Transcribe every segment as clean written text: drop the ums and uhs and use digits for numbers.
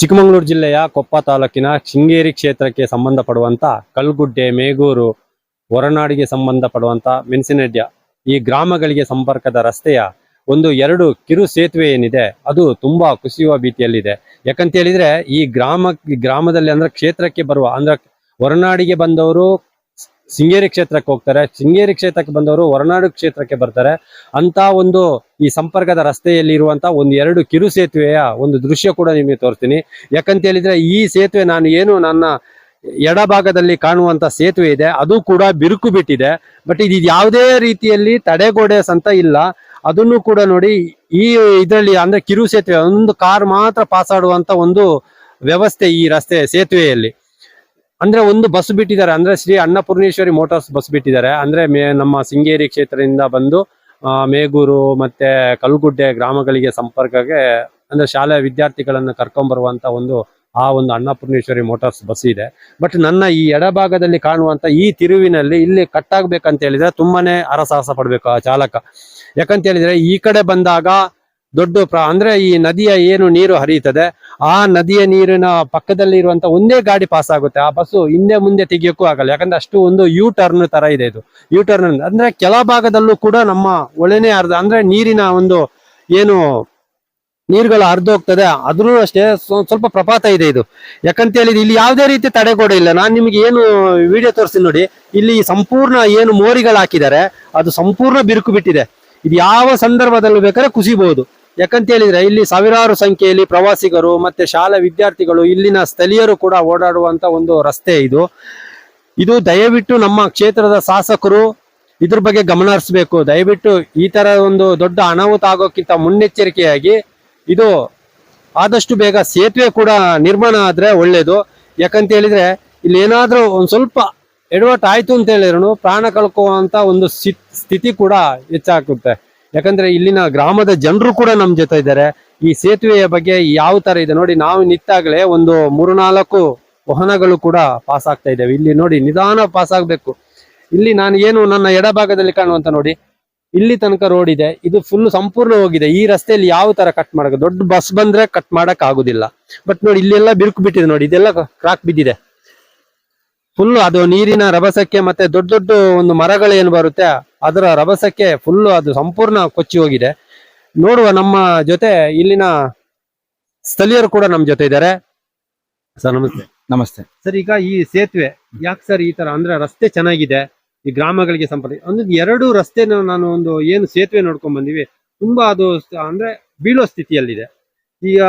ಚಿಕ್ಕಮಗಳೂರು ಜಿಲ್ಲೆಯ ಕೊಪ್ಪ ತಾಲೂಕಿನ ಶೃಂಗೇರಿ ಕ್ಷೇತ್ರಕ್ಕೆ ಸಂಬಂಧಪಡುವಂತ ಕಲ್ಗುಡ್ಡೆ, ಮೇಗೂರು, ಹೊರನಾಡಿಗೆ ಸಂಬಂಧಪಡುವಂತ ಮೆಣಸಿನಡ್ಯ ಈ ಗ್ರಾಮಗಳಿಗೆ ಸಂಪರ್ಕದ ರಸ್ತೆಯ ಎರಡು ಕಿರು ಸೇತುವೆ ಏನಿದೆ ಅದು ತುಂಬಾ ಕುಸಿಯುವ ಭೀತಿಯಲ್ಲಿದೆ. ಯಾಕಂತ ಹೇಳಿದ್ರೆ ಈ ಗ್ರಾಮದಲ್ಲಿ ಅಂದ್ರೆ ಕ್ಷೇತ್ರಕ್ಕೆ ಬರುವ ಅಂದ್ರೆ ಹೊರನಾಡಿಗೆ ಬಂದವರು ಶೃಂಗೇರಿ ಕ್ಷೇತ್ರಕ್ಕೆ ಹೋಗ್ತಾರೆ, ಶೃಂಗೇರಿ ಕ್ಷೇತ್ರಕ್ಕೆ ಬಂದವರು ಹೊರನಾಡು ಕ್ಷೇತ್ರಕ್ಕೆ ಬರ್ತಾರೆ. ಅಂತ ಈ ಸಂಪರ್ಕದ ರಸ್ತೆಯಲ್ಲಿ ಇರುವಂತ ಎರಡು ಕಿರು ಸೇತುವೆಯ ದೃಶ್ಯ ಕೂಡ ನಿಮಗೆ ತೋರಿಸ್ತೀನಿ. ಯಾಕಂತ ಹೇಳಿದ್ರೆ ಈ ಸೇತುವೆ ನಾನು ನನ್ನ ಎಡಭಾಗದಲ್ಲಿ ಕಾಣುವಂತ ಸೇತುವೆ ಇದೆ, ಅದು ಕೂಡ ಬಿರುಕು ಬಿಟ್ಟಿದೆ. ಬಟ್ ಇದು ಯಾವುದೇ ರೀತಿಯಲ್ಲಿ ತಡೆಗೋಡೆ ಸಂತ ಇಲ್ಲ. ಅದನ್ನು ಕೂಡ ನೋಡಿ, ಈ ಇದರಲ್ಲಿ ಅಂದ್ರೆ ಕಿರು ಸೇತುವೆ ಒಂದು ಕಾರ್ ಮಾತ್ರ ಪಾಸ್ ಆಡುವಂತ ವ್ಯವಸ್ಥೆ ಈ ರಸ್ತೆ ಸೇತುವೆಯಲ್ಲಿ. ಅಂದ್ರೆ ಬಸ್ ಬಿಟ್ಟಿದ್ದಾರೆ, ಅಂದ್ರೆ ಶ್ರೀ ಅನ್ನಪೂರ್ಣೇಶ್ವರಿ ಮೋಟಾರ್ಸ್ ಬಸ್ ಬಿಟ್ಟಿದ್ದಾರೆ. ಅಂದ್ರೆ ನಮ್ಮ ಶೃಂಗೇರಿ ಕ್ಷೇತ್ರದಿಂದ ಬಂದು ಮೇಗೂರು ಮತ್ತೆ ಕಲ್ಗುಡ್ಡೆ ಗ್ರಾಮಗಳಿಗೆ ಸಂಪರ್ಕಕ್ಕೆ ಅಂದ್ರೆ ಶಾಲೆಯ ವಿದ್ಯಾರ್ಥಿಗಳನ್ನು ಕರ್ಕೊಂಡ್ ಬರುವಂತ ಅನ್ನಪೂರ್ಣೇಶ್ವರಿ ಮೋಟಾರ್ಸ್ ಬಸ್ ಇದೆ. ಬಟ್ ನನ್ನ ಈ ಎಡಭಾಗದಲ್ಲಿ ಕಾಣುವಂತ ಈ ತಿರುವಿನಲ್ಲಿ ಇಲ್ಲಿ ಕಟ್ಟಾಗ್ಬೇಕಂತ ಹೇಳಿದ್ರೆ ತುಂಬಾನೇ ಹರಸಾಹಸ ಪಡ್ಬೇಕು ಆ ಚಾಲಕ. ಯಾಕಂತ ಹೇಳಿದ್ರೆ ಈ ಕಡೆ ಬಂದಾಗ ಅಂದ್ರೆ ಈ ನದಿಯ ಏನು ನೀರು ಹರಿಯುತ್ತದೆ, ಆ ನದಿಯ ನೀರಿನ ಪಕ್ಕದಲ್ಲಿ ಇರುವಂತ ಒಂದೇ ಗಾಡಿ ಪಾಸ್ ಆಗುತ್ತೆ. ಆ ಬಸ್ಸು ಹಿಂದೆ ಮುಂದೆ ತೆಗಿಯೋಕ್ಕೂ ಆಗಲ್ಲ, ಯಾಕಂದ್ರೆ ಅಷ್ಟು ಯು ಟರ್ನ್ ತರ ಇದೆ ಇದು. ಯು ಟರ್ನ್ ಅಂದ್ರೆ ಕೆಳ ಭಾಗದಲ್ಲೂ ಕೂಡ ನಮ್ಮ ಒಳೆನೆ ಅಂದ್ರೆ ನೀರಿನ ಏನು ನೀರುಗಳು ಹರಿದೋಗ್ತದೆ, ಅದ್ರೂ ಅಷ್ಟೇ ಸ್ವಲ್ಪ ಪ್ರಪಾತ ಇದೆ ಇದು. ಯಾಕಂತ ಹೇಳಿದ್ರೆ ಇಲ್ಲಿ ಯಾವುದೇ ರೀತಿ ತಡೆಗೋಡೆ ಇಲ್ಲ. ನಾನು ನಿಮ್ಗೆ ಏನು ವಿಡಿಯೋ ತೋರಿಸ್ತೀನಿ ನೋಡಿ, ಇಲ್ಲಿ ಸಂಪೂರ್ಣ ಏನು ಮೋರಿಗಳು ಹಾಕಿದ್ದಾರೆ ಅದು ಸಂಪೂರ್ಣ ಬಿರುಕು ಬಿಟ್ಟಿದೆ. ಇದು ಯಾವ ಸಂದರ್ಭದಲ್ಲೂ ಬೇಕಾದ್ರೆ ಕುಸಿಬಹುದು. ಯಾಕಂತ ಹೇಳಿದ್ರೆ ಇಲ್ಲಿ ಸಾವಿರಾರು ಸಂಖ್ಯೆಯಲ್ಲಿ ಪ್ರವಾಸಿಗರು ಮತ್ತೆ ಶಾಲಾ ವಿದ್ಯಾರ್ಥಿಗಳು, ಇಲ್ಲಿನ ಸ್ಥಳೀಯರು ಕೂಡ ಓಡಾಡುವಂತ ರಸ್ತೆ ಇದು ದಯವಿಟ್ಟು ನಮ್ಮ ಕ್ಷೇತ್ರದ ಶಾಸಕರು ಇದ್ರ ಬಗ್ಗೆ ಗಮನ ಹರಿಸಬೇಕು. ದಯವಿಟ್ಟು ಈ ತರ ದೊಡ್ಡ ಅನಾಹುತ ಆಗೋಕ್ಕಿಂತ ಮುನ್ನೆಚ್ಚರಿಕೆಯಾಗಿ ಇದು ಆದಷ್ಟು ಬೇಗ ಸೇತುವೆ ಕೂಡ ನಿರ್ಮಾಣ ಆದ್ರೆ ಒಳ್ಳೇದು. ಯಾಕಂತ ಹೇಳಿದ್ರೆ ಇಲ್ಲಿ ಏನಾದ್ರೂ ಸ್ವಲ್ಪ ಎಡವಟ್ಟು ಆಯ್ತು ಅಂತ ಹೇಳಿದ್ರು ಪ್ರಾಣ ಕಳ್ಕೊಳ್ಳುವಂತ ಸ್ಥಿತಿ ಕೂಡ ಹೆಚ್ಚಾಗುತ್ತೆ. ಯಾಕಂದ್ರೆ ಇಲ್ಲಿನ ಗ್ರಾಮದ ಜನರು ಕೂಡ ನಮ್ ಜೊತೆ ಇದ್ದಾರೆ. ಈ ಸೇತುವೆಯ ಬಗ್ಗೆ ಯಾವ ತರ ಇದೆ ನೋಡಿ, ನಾವು ನಿಂತಾಗಲೇ 3-4 ವಾಹನಗಳು ಕೂಡ ಪಾಸ್ ಆಗ್ತಾ ಇದ್ದೇವೆ. ಇಲ್ಲಿ ನೋಡಿ, ನಿಧಾನ ಪಾಸ್ ಆಗ್ಬೇಕು. ಇಲ್ಲಿ ನಾನು ನನ್ನ ಎಡಭಾಗದಲ್ಲಿ ಕಾಣುವಂತ ನೋಡಿ, ಇಲ್ಲಿ ತನಕ ರೋಡ್ ಇದೆ, ಇದು ಫುಲ್ ಸಂಪೂರ್ಣ ಹೋಗಿದೆ. ಈ ರಸ್ತೆಯಲ್ಲಿ ಯಾವ ತರ ಕಟ್ ಮಾಡಕ, ದೊಡ್ಡ ಬಸ್ ಬಂದ್ರೆ ಕಟ್ ಮಾಡಕ್ ಆಗುದಿಲ್ಲ. ಬಟ್ ನೋಡಿ, ಇಲ್ಲೆಲ್ಲ ಬಿರುಕು ಬಿಟ್ಟಿದೆ ನೋಡಿ, ಇದೆಲ್ಲ ಕ್ರಾಕ್ ಬಿದ್ದಿದೆ ಫುಲ್. ಅದು ನೀರಿನ ರಭಸಕ್ಕೆ ಮತ್ತೆ ದೊಡ್ಡ ದೊಡ್ಡ ಮರಗಳು ಏನು ಬರುತ್ತೆ ಅದರ ರಭಸಕ್ಕೆ ಫುಲ್ ಅದು ಸಂಪೂರ್ಣ ಕೊಚ್ಚಿ ಹೋಗಿದೆ. ನೋಡುವ ನಮ್ಮ ಜೊತೆ ಇಲ್ಲಿನ ಸ್ಥಳೀಯರು ಕೂಡ ನಮ್ ಜೊತೆ ಇದ್ದಾರೆ. ಸರ್ ನಮಸ್ತೆ. ನಮಸ್ತೆ ಸರ್, ಈಗ ಈ ಸೇತುವೆ ಯಾಕೆ ಸರ್ ಈ ತರ ಅಂದ್ರೆ ರಸ್ತೆ ಚೆನ್ನಾಗಿದೆ, ಈ ಗ್ರಾಮಗಳಿಗೆ ಸಂಪರ್ಕ ಎರಡು ರಸ್ತೆ ನಾನು ಏನು ಸೇತುವೆ ನೋಡ್ಕೊಂಡ್ ಬಂದಿವಿ, ತುಂಬಾ ಅದು ಅಂದ್ರೆ ಬೀಳೋ ಸ್ಥಿತಿಯಲ್ಲಿದೆ. ಈಗ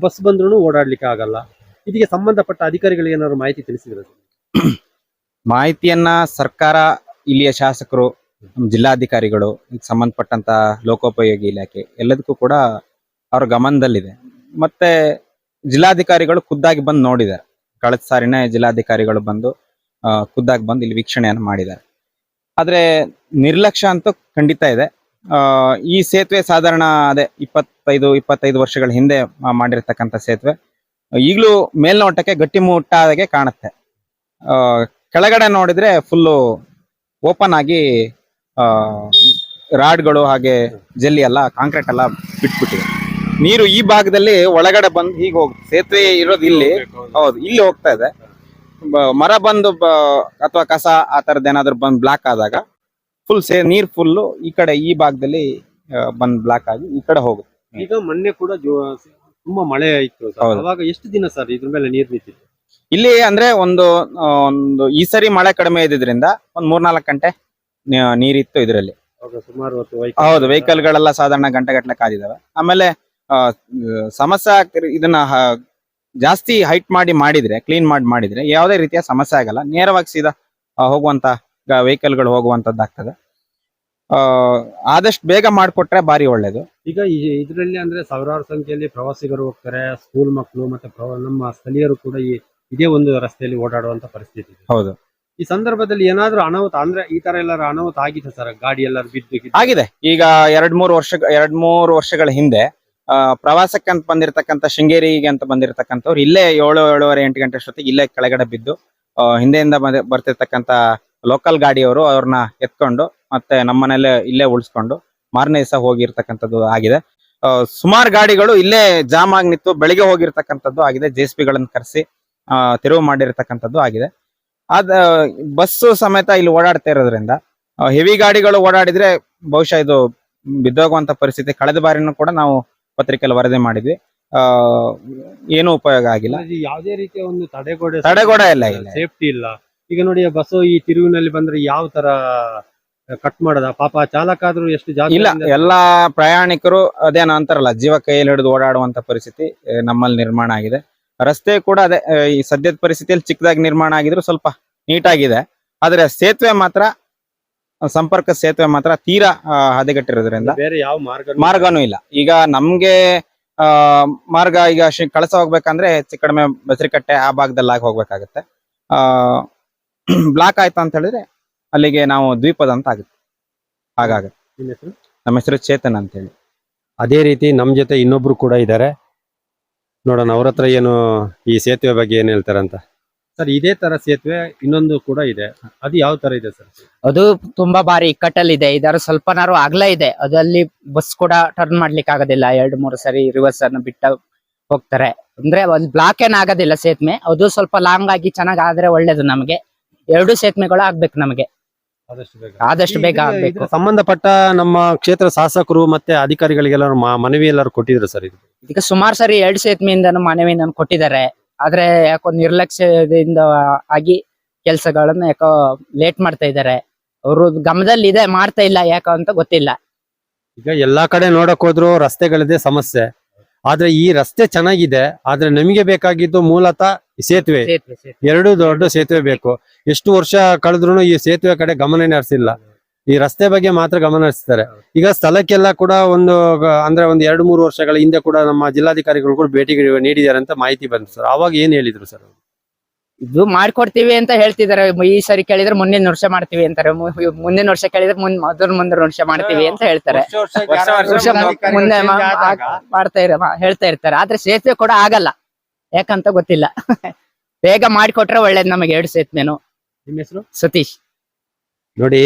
ಬಸ್ ಬಂದ್ರು ಓಡಾಡ್ಲಿಕ್ಕೆ ಆಗಲ್ಲ. ಇದಕ್ಕೆ ಸಂಬಂಧಪಟ್ಟ ಅಧಿಕಾರಿಗಳಿಗೆ ಏನಾದ್ರು ಮಾಹಿತಿ ತಿಳಿಸಿದ್ರೆ? ಮಾಹಿತಿಯನ್ನ ಸರ್ಕಾರ, ಇಲ್ಲಿಯ ಶಾಸಕರು, ಜಿಲ್ಲಾಧಿಕಾರಿಗಳು, ಇದಕ್ಕೆ ಸಂಬಂಧಪಟ್ಟಂತ ಲೋಕೋಪಯೋಗಿ ಇಲಾಖೆ ಎಲ್ಲದಕ್ಕೂ ಕೂಡ ಅವ್ರ ಗಮನದಲ್ಲಿದೆ. ಮತ್ತೆ ಜಿಲ್ಲಾಧಿಕಾರಿಗಳು ಖುದ್ದಾಗಿ ಬಂದು ನೋಡಿದ್ದಾರೆ. ಕಳೆದ ಸಾರಿನ ಜಿಲ್ಲಾಧಿಕಾರಿಗಳು ಬಂದು ಖುದ್ದಾಗಿ ಬಂದು ಇಲ್ಲಿ ವೀಕ್ಷಣೆಯನ್ನು ಮಾಡಿದ್ದಾರೆ. ಆದ್ರೆ ನಿರ್ಲಕ್ಷ್ಯ ಅಂತೂ ಖಂಡಿತ ಇದೆ. ಈ ಸೇತುವೆ ಸಾಧಾರಣ ಅದೇ 25 ವರ್ಷಗಳ ಹಿಂದೆ ಮಾಡಿರ್ತಕ್ಕಂಥ ಸೇತುವೆ ಈಗಲೂ ಮೇಲ್ನೋಟಕ್ಕೆ ಗಟ್ಟಿಮುಟ್ಟಾಗೆ ಕಾಣುತ್ತೆ. ಕೆಳಗಡೆ ನೋಡಿದ್ರೆ ಫುಲ್ಲು ಓಪನ್ ಆಗಿ ರಾಡ್ಗಳು ಹಾಗೆ ಜಲ್ಲಿ ಎಲ್ಲ ಕಾಂಕ್ರೀಟ್ ಎಲ್ಲ ಬಿಟ್ಬಿಟ್ಟಿದೆ. ನೀರು ಈ ಭಾಗದಲ್ಲಿ ಒಳಗಡೆ ಬಂದು ಹೀಗೆ ಸೇತುವೆ ಇರೋದು ಇಲ್ಲಿ, ಹೌದು, ಇಲ್ಲಿ ಹೋಗ್ತಾ ಇದೆ. ಮರ ಬಂದು ಅಥವಾ ಕಸ ಆ ತರದ್ ಏನಾದ್ರು ಬಂದು ಬ್ಲಾಕ್ ಆದಾಗ ಫುಲ್ ನೀರ್ ಫುಲ್ಲು ಈ ಭಾಗದಲ್ಲಿ ಬಂದ್ ಬ್ಲಾಕ್ ಆಗಿ ಈ ಕಡೆ ಹೋಗುತ್ತೆ. ಈಗ ಮೊನ್ನೆ ಕೂಡ ತುಂಬಾ ಮಳೆ ಆಯ್ತು, ಅವಾಗ ಎಷ್ಟು ದಿನ ಸರ್ ಇದ್ರ ಮೇಲೆ ನೀರ್ ನಿಂತಿತ್ತು ಇಲ್ಲಿ? ಅಂದ್ರೆ ಒಂದು ಈ ಸರಿ ಮಳೆ ಕಡಿಮೆ ಇದ್ದಿದ್ರಿಂದ 3-4 ಗಂಟೆ ನೀರಿತ್ತು ಇದರಲ್ಲಿ. ಸುಮಾರು ಹೌದು, ವೆಹಿಕಲ್ ಗಳೆಲ್ಲ ಸಾಧಾರಣ ಗಂಟೆ ಕಾದಿದಾವೆ. ಆಮೇಲೆ ಸಮಸ್ಯೆ ಇದನ್ನ ಜಾಸ್ತಿ ಹೈಟ್ ಮಾಡಿದ್ರೆ, ಕ್ಲೀನ್ ಮಾಡಿದ್ರೆ ಯಾವುದೇ ರೀತಿಯ ಸಮಸ್ಯೆ ಆಗಲ್ಲ. ನೇರವಾಗಿ ಸೀದಾ ಹೋಗುವಂತ ವೆಹಿಕಲ್ ಗಳು ಹೋಗುವಂತದ್ದಾಗ್ತದೆ. ಆದಷ್ಟು ಬೇಗ ಮಾಡಿಕೊಟ್ರೆ ಬಾರಿ ಒಳ್ಳೇದು. ಈಗ ಇದರಲ್ಲಿ ಅಂದ್ರೆ ಸಾವಿರಾರು ಸಂಖ್ಯೆಯಲ್ಲಿ ಪ್ರವಾಸಿಗರು ಹೋಗ್ತಾರೆ, ಸ್ಕೂಲ್ ಮಕ್ಕಳು ಮತ್ತೆ ನಮ್ಮ ಸ್ಥಳೀಯರು ಕೂಡ ಇದೇ ರಸ್ತೆಯಲ್ಲಿ ಓಡಾಡುವಂತ ಪರಿಸ್ಥಿತಿ ಇದೆ. ಹೌದು, ಈ ಸಂದರ್ಭದಲ್ಲಿ ಏನಾದ್ರೂ ಅನಾಹುತ ಅಂದ್ರೆ ಈ ತರ ಎಲ್ಲಾರು ಅನಾಹುತ ಆಗಿದೆ ಸರ್? ಗಾಡಿ ಎಲ್ಲರೂ ಬಿದ್ದು ಆಗಿದೆ. ಈಗ 2-3 ವರ್ಷಗಳ ಹಿಂದೆ ಪ್ರವಾಸಕ್ಕೆ ಅಂತ ಬಂದಿರತಕ್ಕಂತ ಶೃಂಗೇರಿಗೆ ಅಂತ ಬಂದಿರತಕ್ಕಂಥವ್ರು ಇಲ್ಲೇ 7-7:30-8 ಗಂಟೆ ಅಷ್ಟೊತ್ತಿಗೆ ಇಲ್ಲೇ ಕೆಳಗಡೆ ಬಿದ್ದು ಹಿಂದೆಯಿಂದ ಬರ್ತಿರ್ತಕ್ಕಂತ ಲೋಕಲ್ ಗಾಡಿಯವರು ಅವ್ರನ್ನ ಎತ್ಕೊಂಡು ಮತ್ತೆ ನಮ್ಮನೆಲ್ಲೇ ಇಲ್ಲೇ ಉಳಿಸ್ಕೊಂಡು ಮಾರನೇ ದಿವಸ ಹೋಗಿರ್ತಕ್ಕಂಥದ್ದು ಆಗಿದೆ. ಸುಮಾರು ಗಾಡಿಗಳು ಇಲ್ಲೇ ಜಾಮ್ ಆಗಿ ನಿಂತು ಬೆಳಿಗ್ಗೆ ಹೋಗಿರ್ತಕ್ಕಂಥದ್ದು ಆಗಿದೆ. JCB ಗಳನ್ನ ಕರೆಸಿ ತೆರವು ಮಾಡಿರ್ತಕ್ಕಂಥದ್ದು ಆಗಿದೆ. ಅದ ಬಸ್ಸು ಸಮೇತ ಇಲ್ಲಿ ಓಡಾಡ್ತಾ ಇರೋದ್ರಿಂದ ಹೆವಿ ಗಾಡಿಗಳು ಓಡಾಡಿದ್ರೆ ಬಹುಶಃ ಇದು ಬಿದ್ದೋಗುವಂತ ಪರಿಸ್ಥಿತಿ. ಕಳೆದ ಬಾರಿನೂ ಕೂಡ ನಾವು ಪತ್ರಿಕೆಯಲ್ಲಿ ವರದಿ ಮಾಡಿದ್ವಿ. ಏನು ಉಪಯೋಗ ಆಗಿಲ್ಲ. ಯಾವುದೇ ರೀತಿಯ ಒಂದು ತಡೆಗೋಡೆ ಇಲ್ಲ, ಸೇಫ್ಟಿ ಇಲ್ಲ. ಈಗ ನೋಡಿ ಬಸ್ ಈ ತಿರುವಿನಲ್ಲಿ ಬಂದ್ರೆ ಯಾವ ತರ ಕಟ್ ಮಾಡದ, ಪಾಪ ಚಾಲಕ ಆದ್ರೂ ಎಷ್ಟು ಜಾಸ್ತಿ ಇಲ್ಲ. ಎಲ್ಲಾ ಪ್ರಯಾಣಿಕರು ಅದೇನ ಅಂತಾರಲ್ಲ, ಜೀವ ಕೈಯಲ್ಲಿ ಹಿಡಿದು ಓಡಾಡುವಂತ ಪರಿಸ್ಥಿತಿ ನಮ್ಮಲ್ಲಿ ನಿರ್ಮಾಣ ಆಗಿದೆ. ರಸ್ತೆ ಕೂಡ ಅದೇ ಈ ಸದ್ಯದ ಪರಿಸ್ಥಿತಿಯಲ್ಲಿ ಚಿಕ್ಕದಾಗಿ ನಿರ್ಮಾಣ ಆಗಿದ್ರು ಸ್ವಲ್ಪ ನೀಟಾಗಿದೆ. ಆದ್ರೆ ಸೇತುವೆ ಮಾತ್ರ, ಸಂಪರ್ಕ ಸೇತುವೆ ಮಾತ್ರ ತೀರಾ ಹದಗೆಟ್ಟಿರೋದ್ರಿಂದ ಬೇರೆ ಯಾವ ಮಾರ್ಗನೂ ಇಲ್ಲ. ಈಗ ನಮ್ಗೆ ಮಾರ್ಗ ಈಗ ಕಳಸ ಹೋಗ್ಬೇಕಂದ್ರೆ ಹೆಚ್ಚು ಕಡಿಮೆ ಬಸರಿಕಟ್ಟೆ ಆ ಭಾಗದಲ್ಲಿ ಹೋಗ್ಬೇಕಾಗತ್ತೆ. ಬ್ಲಾಕ್ ಆಯ್ತು ಅಂತ ಹೇಳಿದ್ರೆ ಅಲ್ಲಿಗೆ ನಾವು ದ್ವೀಪದ ಅಂತ ಆಗುತ್ತೆ. ಹಾಗಾಗುತ್ತೆ. ನಮ್ಮ ಹೆಸರು ಚೇತನ್ ಅಂತ ಹೇಳಿ. ಅದೇ ರೀತಿ ನಮ್ ಜೊತೆ ಇನ್ನೊಬ್ರು ಕೂಡ ಇದ್ದಾರೆ, ನೋಡೋಣ ಅವ್ರ ಹತ್ರ ಏನು ಈ ಸೇತುವೆ ಬಗ್ಗೆ ಏನ್ ಹೇಳ್ತಾರಂತ. ಸರ್, ಇದೇ ತರ ಸೇತುವೆ ಇನ್ನೊಂದು ಕೂಡ ಇದೆ, ಅದು ಯಾವ ತರ ಇದೆ ಸರ್? ಅದು ತುಂಬಾ ಬಾರಿ ಇಕ್ಕಟ್ಟಲ್ಲಿದೆ. ಇದರ ಸ್ವಲ್ಪನಾರು ಅಗಲ ಇದೆ. ಅದಲ್ಲಿ ಬಸ್ ಕೂಡ ಟರ್ನ್ ಮಾಡ್ಲಿಕ್ಕೆ ಆಗೋದಿಲ್ಲ. 2-3 ಸರಿ ರಿವರ್ಸ್ ಅನ್ನು ಬಿಟ್ಟ ಹೋಗ್ತಾರೆ. ಅಂದ್ರೆ ಒಂದು ಬ್ಲಾಕ್ ಏನ್ ಆಗೋದಿಲ್ಲ ಸೇತುವೆ. ಅದು ಸ್ವಲ್ಪ ಲಾಂಗ್ ಆಗಿ ಚೆನ್ನಾಗ್ ಆದ್ರೆ ಒಳ್ಳೇದು ನಮಗೆ. 2 ಸೇತುವೆಗಳು ಆಗ್ಬೇಕು ನಮಗೆ, ಆದಷ್ಟು ಬೇಗ ಆಗ್ಬೇಕು. ಸಂಬಂಧಪಟ್ಟ ನಮ್ಮ ಕ್ಷೇತ್ರ ಶಾಸಕರು ಮತ್ತೆ ಅಧಿಕಾರಿಗಳಿಗೆಲ್ಲ ಮನವಿ ಎಲ್ಲರೂ ಕೊಟ್ಟಿದ್ರು ಸರ್. ಈಗ ಸುಮಾರು ಸರಿ 2 ಸೇತುವೆಯಿಂದನೂ ಮನವಿಯನ್ನು ಕೊಟ್ಟಿದ್ದಾರೆ. ಆದ್ರೆ ಯಾಕೋ ನಿರ್ಲಕ್ಷ್ಯದಿಂದ ಆಗಿ ಕೆಲಸಗಳನ್ನ ಯಾಕೋ ಲೇಟ್ ಮಾಡ್ತಾ ಇದ್ದಾರೆ. ಅವರು ಗಮನದಲ್ಲಿ ಇದೆ, ಮಾಡ್ತಾ ಇಲ್ಲ, ಯಾಕೋ ಅಂತ ಗೊತ್ತಿಲ್ಲ. ಈಗ ಎಲ್ಲಾ ಕಡೆ ನೋಡಕ್ ಹೋದ್ರು ರಸ್ತೆಗಳಿದೆ ಸಮಸ್ಯೆ. ಆದ್ರೆ ಈ ರಸ್ತೆ ಚೆನ್ನಾಗಿದೆ, ಆದ್ರೆ ನಮಗೆ ಬೇಕಾಗಿದ್ದು ಮೂಲತಃ ಸೇತುವೆ. ಎರಡು ದೊಡ್ಡ ಸೇತುವೆ ಬೇಕು. ಎಷ್ಟು ವರ್ಷ ಕಳೆದ್ರು ಈ ಸೇತುವೆ ಕಡೆ ಗಮನನೇ ಹರಿಸಿಲ್ಲ. ಈ ರಸ್ತೆ ಬಗ್ಗೆ ಮಾತ್ರ ಗಮನ ಹರಿಸ್ತಾರೆ. ಈಗ ಸ್ಥಳಕ್ಕೆಲ್ಲ ಕೂಡ ಒಂದು 2-3 ವರ್ಷಗಳ ಹಿಂದೆ ಕೂಡ ನಮ್ಮ ಜಿಲ್ಲಾಧಿಕಾರಿಗಳು ಕೂಡ ಭೇಟಿ ನೀಡಿದ್ದಾರೆ ಅಂತ ಮಾಹಿತಿ ಬಂತು ಸರ್. ಅವಾಗ ಏನ್ ಹೇಳಿದ್ರು ಸರ್? ಇದು ಮಾಡ್ಕೊಡ್ತೀವಿ ಅಂತ ಹೇಳ್ತಿದಾರೆ. ಈ ಸರಿ ಕೇಳಿದ್ರೆ ಮುಂದಿನ ವರ್ಷ ಮಾಡ್ತೀವಿ ಅಂತಾರೆ. ಮುಂದಿನ ವರ್ಷ ಕೇಳಿದ್ರೆ ಮುಂದಿನ ವರ್ಷ ಮಾಡ್ತೀವಿ ಅಂತ ಹೇಳ್ತಾರೆ. ಮುಂದೆ ಹೇಳ್ತಾ ಇರ್ತಾರೆ. ಆದ್ರೆ ಸೇತುವೆ ಕೂಡ ಆಗಲ್ಲ, ಯಾಕಂತ ಗೊತ್ತಿಲ್ಲ. ಬೇಗ ಮಾಡಿಕೊಟ್ರೆ ಒಳ್ಳೇದು ನಮಗೆ 2 ಸೇತುವೆನು. ನಿಮ್ಮ ಹೆಸರು? ಸತೀಶ್. ನೋಡಿ,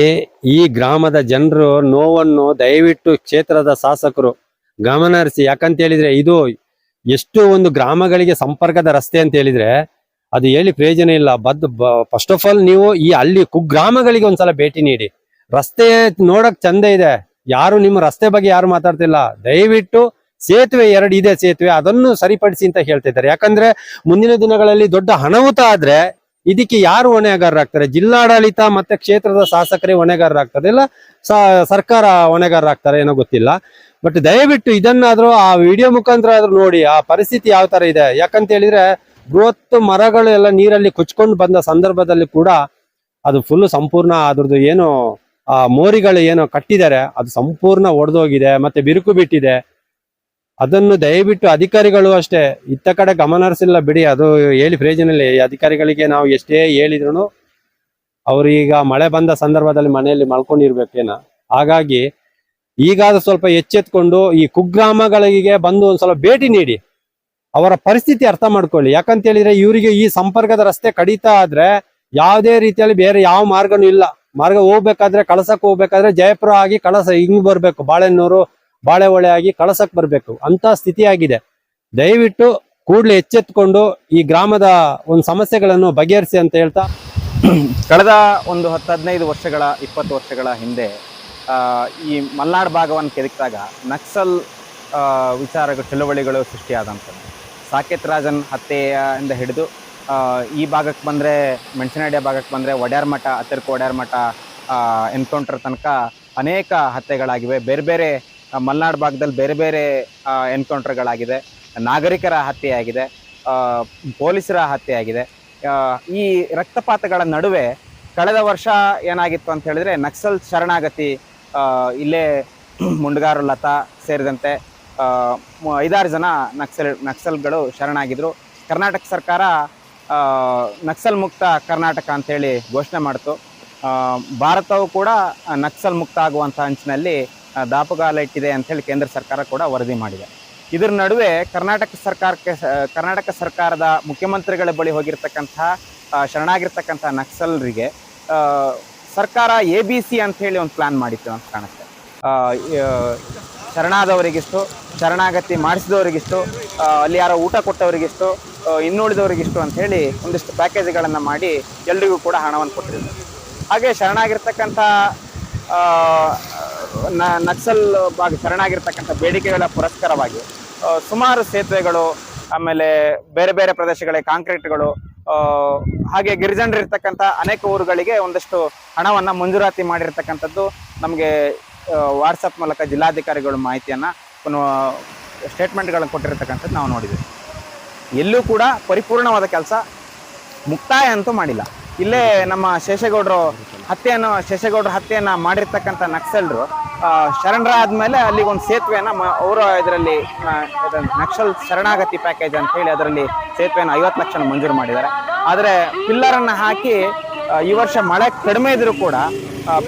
ಈ ಗ್ರಾಮದ ಜನರು ನೋವನ್ನು ದಯವಿಟ್ಟು ಕ್ಷೇತ್ರದ ಶಾಸಕರು ಗಮನ ಹರಿಸಿ. ಯಾಕಂತ ಹೇಳಿದ್ರೆ ಇದು ಎಷ್ಟು ಒಂದು ಗ್ರಾಮಗಳಿಗೆ ಸಂಪರ್ಕದ ರಸ್ತೆ ಅಂತ ಹೇಳಿದ್ರೆ ಅದು ಹೇಳಿ ಪ್ರಯೋಜನ ಇಲ್ಲ. ಫಸ್ಟ್ ಆಫ್ ಆಲ್ ನೀವು ಈ ಹಳ್ಳಿ ಕುಗ್ರಾಮಗಳಿಗೆ ಒಂದ್ಸಲ ಭೇಟಿ ನೀಡಿ. ರಸ್ತೆ ನೋಡಕ್ ಚಂದ ಇದೆ, ಯಾರು ನಿಮ್ಮ ರಸ್ತೆ ಬಗ್ಗೆ ಯಾರು ಮಾತಾಡ್ತಿಲ್ಲ. ದಯವಿಟ್ಟು ಸೇತುವೆ 2 ಇದೆ ಸೇತುವೆ, ಅದನ್ನು ಸರಿಪಡಿಸಿ ಅಂತ ಹೇಳ್ತಾ ಇದ್ದಾರೆ. ಯಾಕಂದ್ರೆ ಮುಂದಿನ ದಿನಗಳಲ್ಲಿ ದೊಡ್ಡ ಅನಾಹುತ ಆದ್ರೆ ಇದಕ್ಕೆ ಯಾರು ಹೊಣೆಗಾರರಾಗ್ತಾರೆ? ಜಿಲ್ಲಾಡಳಿತ ಮತ್ತೆ ಕ್ಷೇತ್ರದ ಶಾಸಕರೇ ಹೊಣೆಗಾರರಾಗ್ತಾರೆ, ಇಲ್ಲ ಸರ್ಕಾರ ಹೊಣೆಗಾರರಾಗ್ತಾರೆ, ಏನೋ ಗೊತ್ತಿಲ್ಲ. ಬಟ್ ದಯವಿಟ್ಟು ಇದನ್ನಾದ್ರೂ ಆ ವಿಡಿಯೋ ಮುಖಾಂತರ ಆದ್ರೂ ನೋಡಿ ಆ ಪರಿಸ್ಥಿತಿ ಯಾವ ತರ ಇದೆ. ಯಾಕಂತ ಹೇಳಿದ್ರೆ ಬೃಹತ್ ಮರಗಳು ಎಲ್ಲ ನೀರಲ್ಲಿ ಕೊಚ್ಕೊಂಡು ಬಂದ ಸಂದರ್ಭದಲ್ಲಿ ಕೂಡ ಅದು ಫುಲ್ ಸಂಪೂರ್ಣ ಅದ್ರದ್ದು ಏನು ಆ ಮೋರಿಗಳು ಏನೋ ಕಟ್ಟಿದ್ದಾರೆ ಅದು ಸಂಪೂರ್ಣ ಒಡೆದೋಗಿದೆ, ಮತ್ತೆ ಬಿರುಕು ಬಿಟ್ಟಿದೆ. ಅದನ್ನು ದಯವಿಟ್ಟು ಅಧಿಕಾರಿಗಳು ಅಷ್ಟೇ ಇತ್ತ ಕಡೆ ಗಮನ ಹರಿಸಿಲ್ಲ ಬಿಡಿ, ಅದು ಹೇಳಿ ಪ್ರಯೋಜನ ಇಲ್ಲ. ಈ ಅಧಿಕಾರಿಗಳಿಗೆ ನಾವು ಎಷ್ಟೇ ಹೇಳಿದ್ರು ಅವ್ರೀಗ ಮಳೆ ಬಂದ ಸಂದರ್ಭದಲ್ಲಿ ಮನೆಯಲ್ಲಿ ಮಲ್ಕೊಂಡಿರ್ಬೇಕೇನ. ಹಾಗಾಗಿ ಈಗಾದ್ರೂ ಸ್ವಲ್ಪ ಎಚ್ಚೆತ್ಕೊಂಡು ಈ ಕುಗ್ರಾಮಗಳಿಗೆ ಬಂದು ಒಂದ್ಸಲ ಭೇಟಿ ನೀಡಿ ಅವರ ಪರಿಸ್ಥಿತಿ ಅರ್ಥ ಮಾಡ್ಕೊಳ್ಳಿ. ಯಾಕಂತ ಹೇಳಿದ್ರೆ ಇವರಿಗೆ ಈ ಸಂಪರ್ಕದ ರಸ್ತೆ ಕಡಿತಾ ಆದ್ರೆ ಯಾವುದೇ ರೀತಿಯಲ್ಲಿ ಬೇರೆ ಯಾವ ಮಾರ್ಗನೂ ಇಲ್ಲ. ಮಾರ್ಗ ಹೋಗ್ಬೇಕಾದ್ರೆ ಕಳಸಕ್ಕೆ ಹೋಗ್ಬೇಕಾದ್ರೆ ಜಯಪುರ ಆಗಿ ಕಳಸ ಹಿಂಗ್ ಬರ್ಬೇಕು, ಬಾಳೆಹೊನ್ನೂರು ಬಾಳೆಹೊಳೆ ಆಗಿ ಕಳಸಕ್ ಬರ್ಬೇಕು ಅಂತ ಸ್ಥಿತಿ ಆಗಿದೆ. ದಯವಿಟ್ಟು ಕೂಡಲೇ ಎಚ್ಚೆತ್ಕೊಂಡು ಈ ಗ್ರಾಮದ ಒಂದು ಸಮಸ್ಯೆಗಳನ್ನು ಬಗೆಹರಿಸಿ ಅಂತ ಹೇಳ್ತಾ, ಕಳೆದ ಒಂದು 10-15 ವರ್ಷಗಳ 20 ವರ್ಷಗಳ ಹಿಂದೆ ಈ ಮಲ್ನಾಡ್ ಭಾಗವನ್ನು ಕೆದಕಿದಾಗ ನಕ್ಸಲ್ ವಿಚಾರಗಳು ಚಳವಳಿಗಳು ಸೃಷ್ಟಿಯಾದಂಥದ್ದು. ಸಾಕೇತ್ ರಾಜನ್ ಹತ್ಯೆಯಿಂದ ಹಿಡಿದು ಈ ಭಾಗಕ್ಕೆ ಬಂದರೆ ಮೆಣಸಿನಹಳ್ಳಿ ಭಾಗಕ್ಕೆ ಬಂದರೆ ಒಡ್ಯಾರ್ ಮಠ, ಅತ್ತರ್ಕ ಒಡ್ಯಾರ್ ಮಠ ಎನ್ಕೌಂಟರ್ ತನಕ ಅನೇಕ ಹತ್ಯೆಗಳಾಗಿವೆ. ಬೇರೆ ಬೇರೆ ಮಲ್ನಾಡ್ ಭಾಗದಲ್ಲಿ ಬೇರೆ ಬೇರೆ ಎನ್ಕೌಂಟರ್ಗಳಾಗಿದೆ. ನಾಗರಿಕರ ಹತ್ಯೆಯಾಗಿದೆ, ಪೊಲೀಸರ ಹತ್ಯೆಯಾಗಿದೆ. ಈ ರಕ್ತಪಾತಗಳ ನಡುವೆ ಕಳೆದ ವರ್ಷ ಏನಾಗಿತ್ತು ಅಂತ ಹೇಳಿದ್ರೆ ನಕ್ಸಲ್ ಶರಣಾಗತಿ ಇಲ್ಲೇ ಮುಂಡಗಾರು ಲತಾ ಸೇರಿದಂತೆ 5-6 ಜನ ನಕ್ಸಲ್ಗಳು ಶರಣಾಗಿದ್ರು. ಕರ್ನಾಟಕ ಸರ್ಕಾರ ನಕ್ಸಲ್ ಮುಕ್ತ ಕರ್ನಾಟಕ ಅಂತೇಳಿ ಘೋಷಣೆ ಮಾಡ್ತು. ಭಾರತವು ಕೂಡ ನಕ್ಸಲ್ ಮುಕ್ತ ಆಗುವಂಥ ಅಂಚಿನಲ್ಲಿ ದಾಪುಗಾಲ ಇಟ್ಟಿದೆ ಅಂಥೇಳಿ ಕೇಂದ್ರ ಸರ್ಕಾರ ಕೂಡ ವರದಿ ಮಾಡಿದೆ. ಇದರ ನಡುವೆ ಕರ್ನಾಟಕ ಸರ್ಕಾರದ ಮುಖ್ಯಮಂತ್ರಿಗಳ ಬಳಿ ಹೋಗಿರ್ತಕ್ಕಂತಹ ಶರಣಾಗಿರ್ತಕ್ಕಂಥ ನಕ್ಸಲರಿಗೆ ಸರ್ಕಾರ ABC ಅಂತ ಹೇಳಿ ಒಂದು ಪ್ಲಾನ್ ಮಾಡಿತ್ತು ಅಂತ ಕಾಣುತ್ತೆ. ಶರಣಾದವರಿಗಿಷ್ಟು, ಶರಣಾಗತಿ ಮಾಡಿಸಿದವರಿಗಿಷ್ಟು, ಅಲ್ಲಿ ಯಾರೋ ಊಟ ಕೊಟ್ಟವರಿಗಿಷ್ಟು, ಇನ್ನುಳಿದವರಿಗಿಷ್ಟು ಅಂತ ಹೇಳಿ ಒಂದಿಷ್ಟು ಪ್ಯಾಕೇಜ್ಗಳನ್ನು ಮಾಡಿ ಎಲ್ರಿಗೂ ಕೂಡ ಹಣವನ್ನು ಕೊಟ್ಟಿದ್ದಾರೆ. ಹಾಗೆ ಶರಣಾಗಿರ್ತಕ್ಕಂಥ ನಕ್ಸಲ್ ಶರಣಾಗಿರ್ತಕ್ಕಂಥ ಬೇಡಿಕೆಗಳ ಪುರಸ್ಕಾರವಾಗಿ ಸುಮಾರು ಸೇತುವೆಗಳು, ಆಮೇಲೆ ಬೇರೆ ಬೇರೆ ಪ್ರದೇಶಗಳಿಗೆ ಕಾಂಕ್ರೀಟ್ಗಳು, ಹಾಗೆ ಗಿರಿಜನರಿರ್ತಕ್ಕಂಥ ಅನೇಕ ಊರುಗಳಿಗೆ ಒಂದಷ್ಟು ಹಣವನ್ನು ಮಂಜೂರಾತಿ ಮಾಡಿರ್ತಕ್ಕಂಥದ್ದು ನಮಗೆ ವಾಟ್ಸಪ್ ಮೂಲಕ ಜಿಲ್ಲಾಧಿಕಾರಿಗಳು ಮಾಹಿತಿಯನ್ನು ಸ್ಟೇಟ್ಮೆಂಟ್ಗಳನ್ನು ಕೊಟ್ಟಿರ್ತಕ್ಕಂಥದ್ದು ನಾವು ನೋಡಿದ್ವಿ. ಎಲ್ಲೂ ಕೂಡ ಪರಿಪೂರ್ಣವಾದ ಕೆಲಸ ಮುಕ್ತಾಯ ಅಂತೂ ಮಾಡಿಲ್ಲ. ಇಲ್ಲೇ ನಮ್ಮ ಶೇಷಗೌಡರು ಹತ್ಯೆಯನ್ನು ಮಾಡಿರ್ತಕ್ಕಂಥ ನಕ್ಸಲರು ಶರಣರಾದ್ಮೇಲೆ ಅಲ್ಲಿಗೆ ಒಂದು ಸೇತುವೆನ ಅವರು ಇದರಲ್ಲಿ ನಕ್ಸಲ್ ಶರಣಾಗತಿ ಪ್ಯಾಕೇಜ್ ಅಂತ ಹೇಳಿ ಅದರಲ್ಲಿ ಸೇತುವೆನ 50 ಲಕ್ಷ ಮಂಜೂರು ಮಾಡಿದ್ದಾರೆ. ಆದರೆ ಪಿಲ್ಲರನ್ನು ಹಾಕಿ ಈ ವರ್ಷ ಮಳೆ ಕಡಿಮೆ ಇದ್ರೂ ಕೂಡ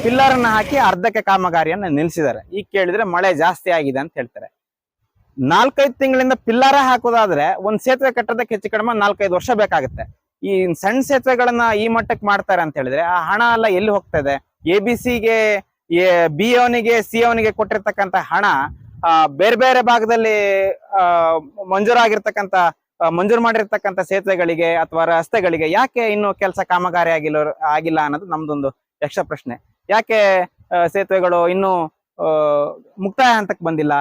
ಪಿಲ್ಲರನ್ನು ಹಾಕಿ ಅರ್ಧಕ್ಕೆ ಕಾಮಗಾರಿಯನ್ನು ನಿಲ್ಲಿಸಿದ್ದಾರೆ. ಈಗ ಕೇಳಿದ್ರೆ ಮಳೆ ಜಾಸ್ತಿ ಆಗಿದೆ ಅಂತ ಹೇಳ್ತಾರೆ. 4-5 ತಿಂಗಳಿಂದ ಪಿಲ್ಲರ ಹಾಕೋದಾದ್ರೆ ಒಂದು ಸೇತುವೆ ಕಟ್ಟೋದಕ್ಕೆ ಹೆಚ್ಚು ಕಡಿಮೆ 4-5 ವರ್ಷ ಬೇಕಾಗುತ್ತೆ. ಈ ಸಣ್ಣ ಸೇತುವೆಗಳನ್ನ ಈ ಮಟ್ಟಕ್ಕೆ ಮಾಡ್ತಾರೆ ಅಂತ ಹೇಳಿದ್ರೆ ಆ ಹಣ ಎಲ್ಲ ಎಲ್ಲಿ ಹೋಗ್ತಾ ಇದೆ? ABCಗೆ, BOನಿಗೆ, COನಿಗೆ ಕೊಟ್ಟಿರ್ತಕ್ಕಂಥ ಹಣ ಬೇರೆ ಬೇರೆ ಭಾಗದಲ್ಲಿ ಮಂಜೂರು ಮಾಡಿರ್ತಕ್ಕಂಥ ಸೇತುವೆಗಳಿಗೆ ಅಥವಾ ರಸ್ತೆಗಳಿಗೆ ಯಾಕೆ ಇನ್ನು ಕೆಲಸ ಕಾಮಗಾರಿ ಆಗಿಲ್ಲ ಅನ್ನೋದು ನಮ್ದೊಂದು ಯಕ್ಷ ಪ್ರಶ್ನೆ. ಯಾಕೆ ಸೇತುವೆಗಳು ಇನ್ನೂ ಮುಕ್ತಾಯ ಹಂತಕ್ಕೆ ಬಂದಿಲ್ಲ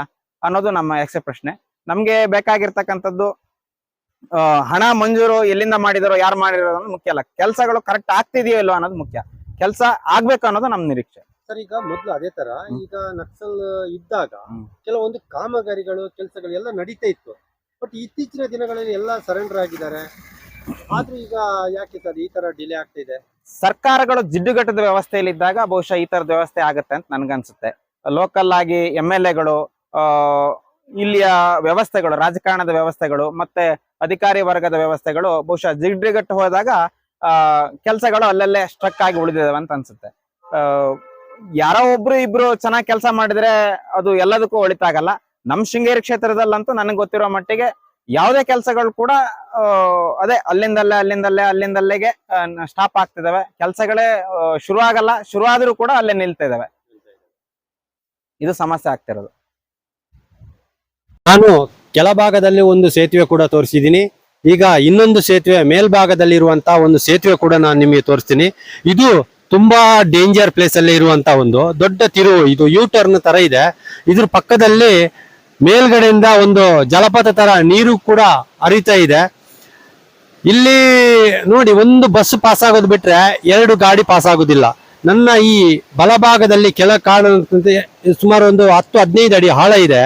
ಅನ್ನೋದು ನಮ್ಮ ಯಕ್ಷ ಪ್ರಶ್ನೆ. ನಮ್ಗೆ ಬೇಕಾಗಿರ್ತಕ್ಕಂಥದ್ದು ಹಣ ಮಂಜೂರು ಎಲ್ಲಿಂದ ಮಾಡಿದಾರೋ, ಯಾರು ಮಾಡಿರೋ ಅನ್ನೋದು ಮುಖ್ಯ ಅಲ್ಲ, ಕೆಲಸಗಳು ಕರೆಕ್ಟ್ ಆಗ್ತಿದೆಯೋ ಇಲ್ಲೋ ಅನ್ನೋದು ಮುಖ್ಯ. ಕೆಲಸ ಆಗ್ಬೇಕು ಅನ್ನೋದು ನಮ್ ನಿರೀಕ್ಷೆ. ಸರ್, ಈಗ ಮೊದ್ಲು ಅದೇ ತರ ಈಗ ನಕ್ಸಲ್ ಇದ್ದಾಗ ಕೆಲವೊಂದು ಕಾಮಗಾರಿಗಳು ಕೆಲಸಗಳು ಎಲ್ಲ ನಡೀತಾ ಇತ್ತು. ಬಟ್ ಇತ್ತೀಚಿನ ದಿನಗಳಲ್ಲಿ ಎಲ್ಲ ಸರೆಂಡರ್ ಆಗಿದ್ದಾರೆ. ಆದ್ರೂ ಈಗ ಯಾಕೆ ಸರ್ ಈ ತರ ಡಿಲೇ ಆಗ್ತಾ ಇದೆ? ಸರ್ಕಾರಗಳು ಜಿಡ್ಡುಗಟ್ಟದ ವ್ಯವಸ್ಥೆಯಲ್ಲಿ ಇದ್ದಾಗ ಬಹುಶಃ ಈ ತರದ ವ್ಯವಸ್ಥೆ ಆಗುತ್ತೆ ಅಂತ ನನ್ಗನ್ಸುತ್ತೆ. ಲೋಕಲ್ ಆಗಿ MLAಗಳು, ಇಲ್ಲಿಯ ವ್ಯವಸ್ಥೆಗಳು, ರಾಜಕಾರಣದ ವ್ಯವಸ್ಥೆಗಳು ಮತ್ತೆ ಅಧಿಕಾರಿ ವರ್ಗದ ವ್ಯವಸ್ಥೆಗಳು ಬಹುಶಃ ಜಿಡ್ಡುಗಟ್ಟು ಹೋದಾಗ ಕೆಲಸಗಳು ಅಲ್ಲಲ್ಲೇ ಸ್ಟ್ರಕ್ ಆಗಿ ಉಳಿದಿದಾವೆ ಅಂತ ಅನ್ಸುತ್ತೆ. ಯಾರೋ ಇಬ್ರು ಚೆನ್ನಾಗಿ ಕೆಲಸ ಮಾಡಿದ್ರೆ ಅದು ಎಲ್ಲದಕ್ಕೂ ಒಳಿತಾಗಲ್ಲ. ನಮ್ ಶೃಂಗೇರಿ ಕ್ಷೇತ್ರದಲ್ಲಂತೂ ನನಗೆ ಗೊತ್ತಿರೋ ಮಟ್ಟಿಗೆ ಯಾವುದೇ ಕೆಲಸಗಳು ಕೂಡ ಅದೇ ಅಲ್ಲಿಂದಲ್ಲೆಗೆ ಸ್ಟಾಪ್ ಆಗ್ತಿದಾವೆ. ಕೆಲಸಗಳೇ ಶುರು ಆಗಲ್ಲ, ಶುರು ಆದ್ರೂ ಕೂಡ ಅಲ್ಲೇ ನಿಲ್ತಾ ಇದಾವೆ. ಇದು ಸಮಸ್ಯೆ ಆಗ್ತಿರೋದು. ನಾನು ಕೆಳಭಾಗದಲ್ಲಿ ಒಂದು ಸೇತುವೆ ಕೂಡ ತೋರಿಸಿದ್ದೀನಿ. ಈಗ ಇನ್ನೊಂದು ಸೇತುವೆ ಮೇಲ್ಭಾಗದಲ್ಲಿರುವಂತಹ ಒಂದು ಸೇತುವೆ ಕೂಡ ನಾನು ನಿಮಗೆ ತೋರಿಸ್ತೀನಿ. ಇದು ತುಂಬಾ ಡೇಂಜರ್ ಪ್ಲೇಸ್ ಅಲ್ಲಿ ಇರುವಂತ ಒಂದು ದೊಡ್ಡ ತಿರುವು, ಇದು U-ಟರ್ನ್ ತರ ಇದೆ. ಇದ್ರ ಪಕ್ಕದಲ್ಲಿ ಮೇಲ್ಗಡೆಯಿಂದ ಒಂದು ಜಲಪಾತ ತರ ನೀರು ಕೂಡ ಹರಿತಾ ಇದೆ. ಇಲ್ಲಿ ನೋಡಿ, ಒಂದು ಬಸ್ ಪಾಸ್ ಆಗೋದು ಬಿಟ್ರೆ 2 ಗಾಡಿ ಪಾಸ್ ಆಗೋದಿಲ್ಲ. ನನ್ನ ಈ ಬಲಭಾಗದಲ್ಲಿ ಕೆಳ ಕಾಣುವಂತೆ ಸುಮಾರು ಒಂದು 10-15 ಅಡಿ ಆಳ ಇದೆ.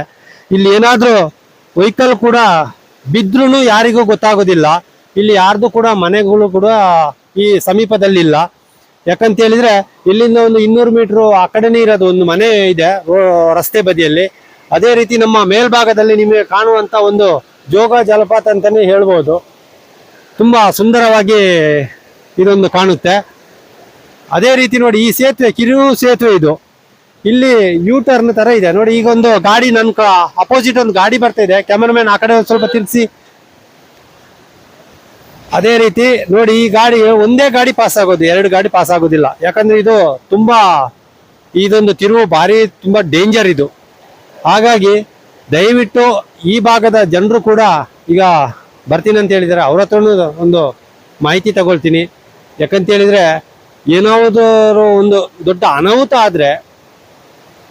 ಇಲ್ಲಿ ಏನಾದ್ರೂ ವೆಹಿಕಲ್ ಕೂಡ ಬಿದ್ರೂ ಯಾರಿಗೂ ಗೊತ್ತಾಗೋದಿಲ್ಲ. ಇಲ್ಲಿ ಯಾರ್ದು ಕೂಡ ಮನೆಗಳು ಕೂಡ ಈ ಸಮೀಪದಲ್ಲಿಲ್ಲ. ಯಾಕಂತ ಹೇಳಿದ್ರೆ ಇಲ್ಲಿಂದ ಒಂದು 200 ಮೀಟರ್ ಆ ಕಡೆನೇ ಇರೋದು ಒಂದು ಮನೆ ಇದೆ ರಸ್ತೆ ಬದಿಯಲ್ಲಿ. ಅದೇ ರೀತಿ ನಮ್ಮ ಮೇಲ್ಭಾಗದಲ್ಲಿ ನಿಮಗೆ ಕಾಣುವಂತ ಒಂದು ಜೋಗ ಜಲಪಾತ ಅಂತಾನೆ ಹೇಳ್ಬೋದು. ತುಂಬಾ ಸುಂದರವಾಗಿ ಇದೊಂದು ಕಾಣುತ್ತೆ. ಅದೇ ರೀತಿ ನೋಡಿ, ಈ ಸೇತುವೆ ಕಿರು ಸೇತುವೆ ಇದು. ಇಲ್ಲಿ U-ಟರ್ನ್ ತರ ಇದೆ ನೋಡಿ. ಈಗ ಒಂದು ಗಾಡಿ ನನ್ನ ಅಪೋಸಿಟ್ ಒಂದು ಗಾಡಿ ಬರ್ತಾ ಇದೆ. ಕ್ಯಾಮರಾಮನ್ ಆ ಕಡೆ ಒಂದು ಸ್ವಲ್ಪ ತಿರ್ಸಿ. ಅದೇ ರೀತಿ ನೋಡಿ, ಈ ಗಾಡಿ ಒಂದೇ ಗಾಡಿ ಪಾಸ್ ಆಗೋದು, 2 ಗಾಡಿ ಪಾಸ್ ಆಗೋದಿಲ್ಲ. ಯಾಕಂದ್ರೆ ಇದು ತುಂಬಾ ಇದೊಂದು ತಿರುವು ಭಾರಿ ತುಂಬಾ ಡೇಂಜರ್ ಇದು. ಹಾಗಾಗಿ ದಯವಿಟ್ಟು ಈ ಭಾಗದ ಜನರು ಕೂಡ ಈಗ ಬರ್ತೀನಿ ಅಂತ ಹೇಳಿದ್ದಾರೆ. ಅವ್ರ ಹತ್ರ ಒಂದು ಮಾಹಿತಿ ತಗೊಳ್ತೀನಿ. ಯಾಕಂತ ಹೇಳಿದ್ರೆ ಏನಾದರೂ ಒಂದು ದೊಡ್ಡ ಅನಾಹುತ ಆದ್ರೆ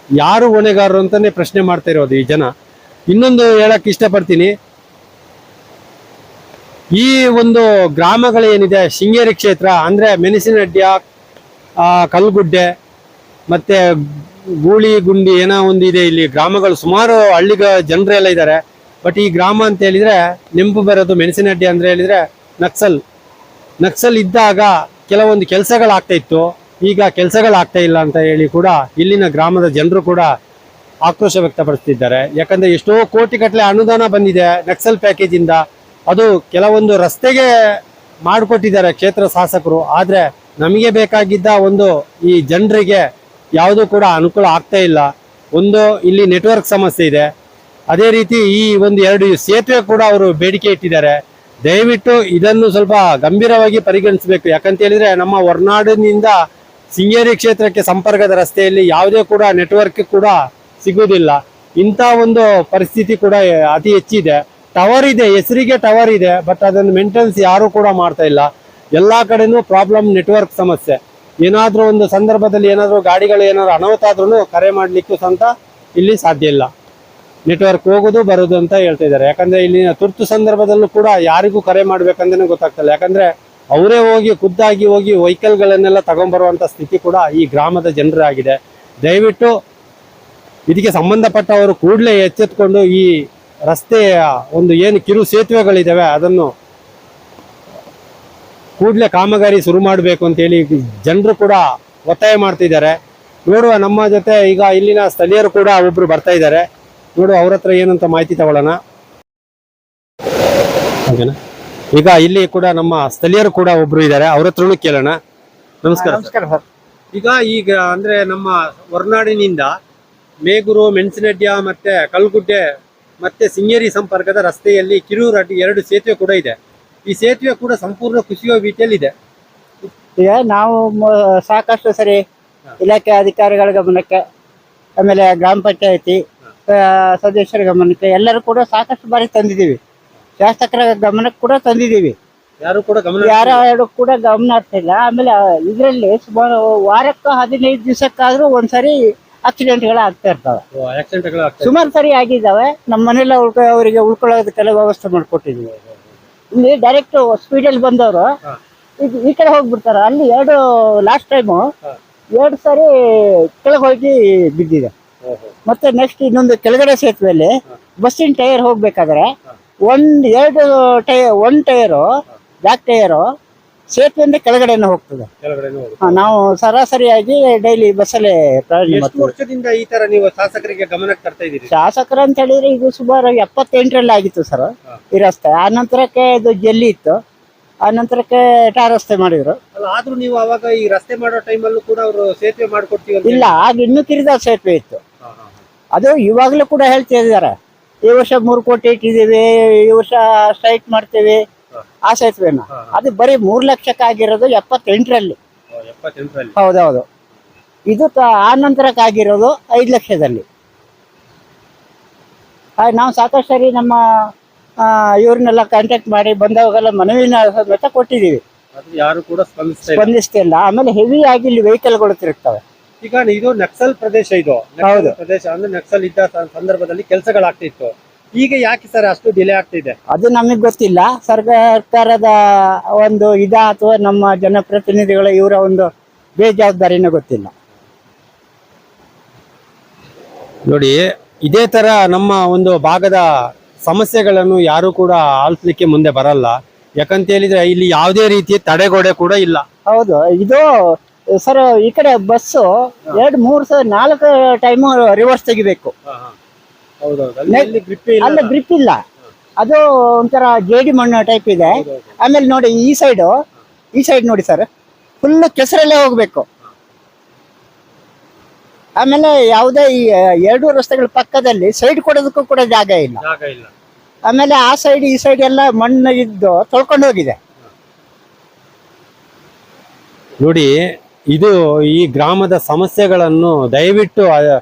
ಯಾರು ಹೊಣೆಗಾರರು ಅಂತಾನೆ ಪ್ರಶ್ನೆ ಮಾಡ್ತಾ ಇರೋದು ಈ ಜನ. ಇನ್ನೊಂದು ಹೇಳಕ್ ಇಷ್ಟಪಡ್ತೀನಿ, ಈ ಒಂದು ಗ್ರಾಮಗಳೇನಿದೆ ಶೃಂಗೇರಿ ಕ್ಷೇತ್ರ ಅಂದ್ರೆ ಮೆಣಸಿನಡ್ಯ, ಕಲ್ಗುಡ್ಡೆ ಮತ್ತೆ ಗೂಳಿ ಗುಂಡಿ ಏನೋ ಒಂದು ಇದೆ. ಇಲ್ಲಿ ಗ್ರಾಮಗಳು ಸುಮಾರು ಹಳ್ಳಿಗ ಜನರೆಲ್ಲ ಇದ್ದಾರೆ. ಬಟ್ ಈ ಗ್ರಾಮ ಅಂತ ಹೇಳಿದ್ರೆ ನೆಂಪು ಬರೋದು ಮೆಣಸಿನಡ್ಡಿ ಅಂದ್ರೆ ಹೇಳಿದ್ರೆ ನಕ್ಸಲ್ ಇದ್ದಾಗ ಕೆಲವೊಂದು ಕೆಲಸಗಳಾಗ್ತಾ ಇತ್ತು. ಈಗ ಕೆಲಸಗಳಾಗ್ತಾ ಇಲ್ಲ ಅಂತ ಹೇಳಿ ಕೂಡ ಇಲ್ಲಿನ ಗ್ರಾಮದ ಜನರು ಕೂಡ ಆಕ್ರೋಶ ವ್ಯಕ್ತಪಡಿಸ್ತಿದ್ದಾರೆ. ಯಾಕಂದ್ರೆ ಎಷ್ಟೋ ಕೋಟಿಗಟ್ಟಲೆ ಅನುದಾನ ಬಂದಿದೆ ನಕ್ಸಲ್ ಪ್ಯಾಕೇಜ್ ಇಂದ. ಅದು ಕೆಲವೊಂದು ರಸ್ತೆಗೆ ಮಾಡಿಕೊಟ್ಟಿದ್ದಾರೆ ಕ್ಷೇತ್ರ ಶಾಸಕರು. ಆದ್ರೆ ನಮಗೆ ಬೇಕಾಗಿದ್ದ ಒಂದು ಈ ಜನರಿಗೆ ಯಾವುದೂ ಕೂಡ ಅನುಕೂಲ ಆಗ್ತಾ ಇಲ್ಲ. ಒಂದು ಇಲ್ಲಿ ನೆಟ್ವರ್ಕ್ ಸಮಸ್ಯೆ ಇದೆ. ಅದೇ ರೀತಿ ಈ ಒಂದು 2 ಸೇತುವೆ ಕೂಡ ಅವರು ಬೇಡಿಕೆ ಇಟ್ಟಿದ್ದಾರೆ. ದಯವಿಟ್ಟು ಇದನ್ನು ಸ್ವಲ್ಪ ಗಂಭೀರವಾಗಿ ಪರಿಗಣಿಸಬೇಕು. ಯಾಕಂತ ಹೇಳಿದ್ರೆ ನಮ್ಮ ಹೊರನಾಡಿನಿಂದ ಶೃಂಗೇರಿ ಕ್ಷೇತ್ರಕ್ಕೆ ಸಂಪರ್ಕದ ರಸ್ತೆಯಲ್ಲಿ ಯಾವುದೇ ಕೂಡ ನೆಟ್ವರ್ಕ್ ಕೂಡ ಸಿಗುವುದಿಲ್ಲ. ಇಂಥ ಒಂದು ಪರಿಸ್ಥಿತಿ ಕೂಡ ಅತಿ ಹೆಚ್ಚಿದೆ. ಟವರ್ ಇದೆ, ಹೆಸರಿಗೆ ಟವರ್ ಇದೆ, ಬಟ್ ಅದನ್ನು ಮೇಂಟೆನೆನ್ಸ್ ಯಾರು ಕೂಡ ಮಾಡ್ತಾ ಇಲ್ಲ. ಎಲ್ಲಾ ಕಡೆನೂ ಪ್ರಾಬ್ಲಮ್, ನೆಟ್ವರ್ಕ್ ಸಮಸ್ಯೆ. ಏನಾದ್ರೂ ಒಂದು ಸಂದರ್ಭದಲ್ಲಿ ಏನಾದ್ರೂ ಗಾಡಿಗಳು ಏನಾದ್ರು ಅನಾಹುತ ಆದ್ರೂ ಕರೆ ಮಾಡ್ಲಿಕ್ಕೂ ಸಹ ಇಲ್ಲಿ ಸಾಧ್ಯ ಇಲ್ಲ. ನೆಟ್ವರ್ಕ್ ಹೋಗೋದು ಬರೋದು ಅಂತ ಹೇಳ್ತಾ ಇದ್ದಾರೆ. ಯಾಕಂದ್ರೆ ಇಲ್ಲಿನ ತುರ್ತು ಸಂದರ್ಭದಲ್ಲೂ ಕೂಡ ಯಾರಿಗೂ ಕರೆ ಮಾಡ್ಬೇಕಂದ್ರೆ ಗೊತ್ತಾಗ್ತಲ್ಲ. ಯಾಕಂದ್ರೆ ಅವರೇ ಹೋಗಿ ಖುದ್ದಾಗಿ ಹೋಗಿ ವೆಹಿಕಲ್ಗಳನ್ನೆಲ್ಲ ತಗೊಂಡ್ಬರುವಂತ ಸ್ಥಿತಿ ಕೂಡ ಈ ಗ್ರಾಮದ ಜನರಾಗಿದೆ. ದಯವಿಟ್ಟು ಇದಕ್ಕೆ ಸಂಬಂಧಪಟ್ಟವರು ಕೂಡಲೇ ಎಚ್ಚೆತ್ಕೊಂಡು ಈ ರಸ್ತೆಯ ಒಂದು ಏನು ಕಿರು ಸೇತುವೆಗಳಿದಾವೆ ಅದನ್ನು ಕೂಡಲೇ ಕಾಮಗಾರಿ ಶುರು ಮಾಡಬೇಕು ಅಂತೇಳಿ ಜನರು ಕೂಡ ಒತ್ತಾಯ ಮಾಡ್ತಿದ್ದಾರೆ. ನೋಡುವ, ನಮ್ಮ ಜೊತೆ ಈಗ ಇಲ್ಲಿನ ಸ್ಥಳೀಯರು ಕೂಡ ಒಬ್ರು ಬರ್ತಾ ಇದ್ದಾರೆ. ನೋಡುವ ಅವ್ರ ಹತ್ರ ಏನಂತ ಮಾಹಿತಿ ತಗೊಳ್ಳೋಣ. ಓಕೆನಾ? ಈಗ ಇಲ್ಲಿ ಕೂಡ ನಮ್ಮ ಸ್ಥಳೀಯರು ಕೂಡ ಒಬ್ರು ಇದ್ದಾರೆ, ಅವ್ರ ಹತ್ರನೂ ಕೇಳೋಣ. ನಮಸ್ಕಾರ ಸರ್. ನಮಸ್ಕಾರ ಸರ್. ಈಗ ಅಂದ್ರೆ ನಮ್ಮ ಹೊರನಾಡಿನಿಂದ ಮೇಗೂರು, ಮೆಣಸಿನಡ್ಯ ಮತ್ತೆ ಕಲ್ಗುಡ್ಡೆ ಮತ್ತೆ ಸಿಂಗೇರಿ ಸಂಪರ್ಕದ ರಸ್ತೆಯಲ್ಲಿ ಕಿರೂರಡ್ಡಿ 2 ಸೇತುವೆ ಕೂಡ ಇದೆ. ಈ ಸೇತುವೆ ಕೂಡ ಸಂಪೂರ್ಣ ಕುಸಿಯುವ ರೀತಿಯಲ್ಲಿದೆ. ಈಗ ನಾವು ಸಾಕಷ್ಟು ಸರಿ ಇಲಾಖೆ ಅಧಿಕಾರಿಗಳ ಗಮನಕ್ಕೆ, ಆಮೇಲೆ ಗ್ರಾಮ ಪಂಚಾಯತಿ ಸದಸ್ಯರ ಗಮನಕ್ಕೆ ಎಲ್ಲರೂ ಕೂಡ ಸಾಕಷ್ಟು ಬಾರಿ ತಂದಿದ್ದೀವಿ. ಶಾಸಕರ ಗಮನಕ್ಕೆ ಕೂಡ ತಂದಿದ್ದೀವಿ. ಯಾರು ಕೂಡ ಗಮನ ಯಾರು ಕೂಡ ಗಮನ ಹರಿಸಿಲ್ಲ. ಆಮೇಲೆ ಇದರಲ್ಲಿ ಸುಮಾರು ವಾರಕ್ಕೆ 15 ದಿವಸಕ್ಕಾದ್ರೂ ಒಂದ್ಸರಿ ಆಕ್ಸಿಡೆಂಟ್ಗಳು ಆಗ್ತಾ ಇರ್ತಾವೆ. ಆಕ್ಸಿಡೆಂಟ್ಗಳು ಸುಮಾರು ಸರಿ ಆಗಿದ್ದಾವೆ. ನಮ್ಮ ಮನೆಯಲ್ಲ ಅವರಿಗೆ ಉಳ್ಕೊಳ್ಳೋದಕ್ಕೆಲ್ಲ ವ್ಯವಸ್ಥೆ ಮಾಡಿಕೊಟ್ಟಿದ್ದೀವಿ. ಇಲ್ಲಿ ಡೈರೆಕ್ಟ್ ಸ್ಪೀಡಲ್ಲಿ ಬಂದವರು ಈ ಕಡೆ ಹೋಗ್ಬಿಡ್ತಾರ. ಅಲ್ಲಿ ಲಾಸ್ಟ್ ಟೈಮು 2 ಸಾರಿ ಕೆಳಗೆ ಹೋಗಿ ಬಿದ್ದಿದೆ. ಮತ್ತೆ ನೆಕ್ಸ್ಟ್ ಇನ್ನೊಂದು ಕೆಳಗಡೆ ಸೇತುವೆಯಲ್ಲಿ ಬಸ್ಸಿನ ಟೈರ್ ಹೋಗ್ಬೇಕಾದ್ರೆ ಒಂದು ಟೈರು ಬ್ಯಾಕ್ ಟೈರು ಸೇತುವೆಯಿಂದ ಕೆಳಗಡೆನೆ ಹೋಗ್ತದೆ. ನಾವು ಸರಾಸರಿಯಾಗಿ ಡೈಲಿ ಬಸ್ಸಲ್ಲಿ ಪ್ರಯಾಣ ಎಷ್ಟು ವರ್ಷದಿಂದ ಈ ತರ ನೀವು ಶಾಸಕರಿಗೆ ಗಮನಕ್ಕೆ ತರ್ತಾ ಇದ್ದೀರಿ? ಶಾಸಕರು ಅಂತ ಹೇಳಿದ್ರೆ ಇದು ಸುಮಾರು 78ರಲ್ಲಿ ಆಗಿತ್ತು ಸರ್ ಈ ರಸ್ತೆ. ಆ ನಂತರಕ್ಕೆ ಇದು ಜಲ್ಲಿ ಇತ್ತು. ಆ ನಂತರಕ್ಕೆ ಟಾರ್ ರಸ್ತೆ ಮಾಡಿದ್ರು. ಅಲ್ಲ, ಆದ್ರೂ ನೀವು ಅವಾಗ ಈ ರಸ್ತೆ ಮಾಡೋ ಟೈಮಲ್ಲೂ ಕೂಡ ಅವರು ಸೇತುವೆ ಮಾಡ್ಕೊಡ್ತೀವಿ ಅಂತ ಇಲ್ಲ, ಆಗ ಇನ್ನೂ ಕಿರಿದ ಸೇತುವೆ ಇತ್ತು. ಅದು ಇವಾಗಲೂ ಕೂಡ ಹೇಳ್ತಾ ಇದ್ದಾರೆ, ಈ ವರ್ಷ 3 ಕೋಟಿ ಇಟ್ಟಿದ್ದೀವಿ, ಈ ವರ್ಷ ಸ್ಟ್ರೈಟ್ ಮಾಡ್ತೀವಿ ಆ ಸೇತುವೆನ. ಅದು ಬರೀ 3 ಲಕ್ಷಕ್ಕೆ ಆಗಿರೋದು 78ರಲ್ಲಿ. ಹೌದೌದು. ಇದು ಆ ನಂತರಕ್ಕೆ ಆಗಿರೋದು 5 ಲಕ್ಷದಲ್ಲಿ. ನಾವು ಸಾಕಷ್ಟು ಸರಿ ನಮ್ಮ ಇವ್ರನ್ನೆಲ್ಲ ಕಾಂಟ್ಯಾಕ್ಟ್ ಮಾಡಿ ಬಂದವಾಗೆಲ್ಲ ಮನವಿನ ಸಮೇತ ಕೊಟ್ಟಿದ್ದೀವಿ. ಯಾರು ಕೂಡ ಸ್ಪಂದಿಸ್ತಿಲ್ಲ. ಆಮೇಲೆ ಹೆವಿ ಆಗಿ ಇಲ್ಲಿ ವೆಹಿಕಲ್ಗಳು ತಿರುಗ್ತವೆ. ಈಗ ಇದು ನಕ್ಸಲ್ ಪ್ರದೇಶ, ಇದು ಹೌದು ಪ್ರದೇಶ ಅಂದ್ರೆ ನಕ್ಸಲ್ ಇದ್ದ ಸಂದರ್ಭದಲ್ಲಿ ಕೆಲಸಗಳಾಗ್ತಿತ್ತು. ಈಗ ಯಾಕೆ ಸರ್ ಅಷ್ಟು ಡಿಲೇ ಆಗ್ತಿದೆ? ಅದು ನಮಗೆ ಗೊತ್ತಿಲ್ಲ. ಸರ್ಕಾರದ ಒಂದು ಅಥವಾ ನಮ್ಮ ಜನಪ್ರತಿನಿಧಿಗಳ ಇವರ ಒಂದು ಬೇಜವಾಬ್ದಾರಿನೂ ಗೊತ್ತಿಲ್ಲ. ನೋಡಿ, ಇದೇ ತರ ನಮ್ಮ ಒಂದು ಭಾಗದ ಸಮಸ್ಯೆಗಳನ್ನು ಯಾರು ಕೂಡ ಆಲಿಸ್ಲಿಕ್ಕೆ ಮುಂದೆ ಬರಲ್ಲ. ಯಾಕಂತ ಹೇಳಿದ್ರೆ ಇಲ್ಲಿ ಯಾವುದೇ ರೀತಿಯ ತಡೆಗೋಡೆ ಕೂಡ ಇಲ್ಲ. ಹೌದು. ಇದು ಸರ್ ಈ ಕಡೆ ಬಸ್ಸು 2, 3, 4 ಟೈಮು ರಿವರ್ಸ್ ತೆಗಿಬೇಕು. ಅಲ್ಲಿ ಗ್ರಿಪ್ ಇಲ್ಲ. ಅದು ಒಂಥರ ಜೇಡಿ ಮಣ್ಣು ಟೈಪ್ ಇದೆ. ಆಮೇಲೆ ನೋಡಿ ಈ ಸೈಡ್ ನೋಡಿ ಸರ್, ಫುಲ್ ಕೆಸರಲ್ಲೇ ಹೋಗ್ಬೇಕು. ಆಮೇಲೆ ಯಾವುದೇ ಈ 2 ರಸ್ತೆಗಳ ಪಕ್ಕದಲ್ಲಿ ಸೈಡ್ ಕೊಡೋದಕ್ಕೂ ಕೂಡ ಜಾಗ ಇಲ್ಲ. ಆಮೇಲೆ ಆ ಸೈಡ್ ಈ ಸೈಡ್ ಎಲ್ಲ ಮಣ್ಣು ಇದ್ದು ತೊಳ್ಕೊಂಡು ಹೋಗಿದೆ. ನೋಡಿ, ಇದು ಈ ಗ್ರಾಮದ ಸಮಸ್ಯೆಗಳನ್ನು ದಯವಿಟ್ಟು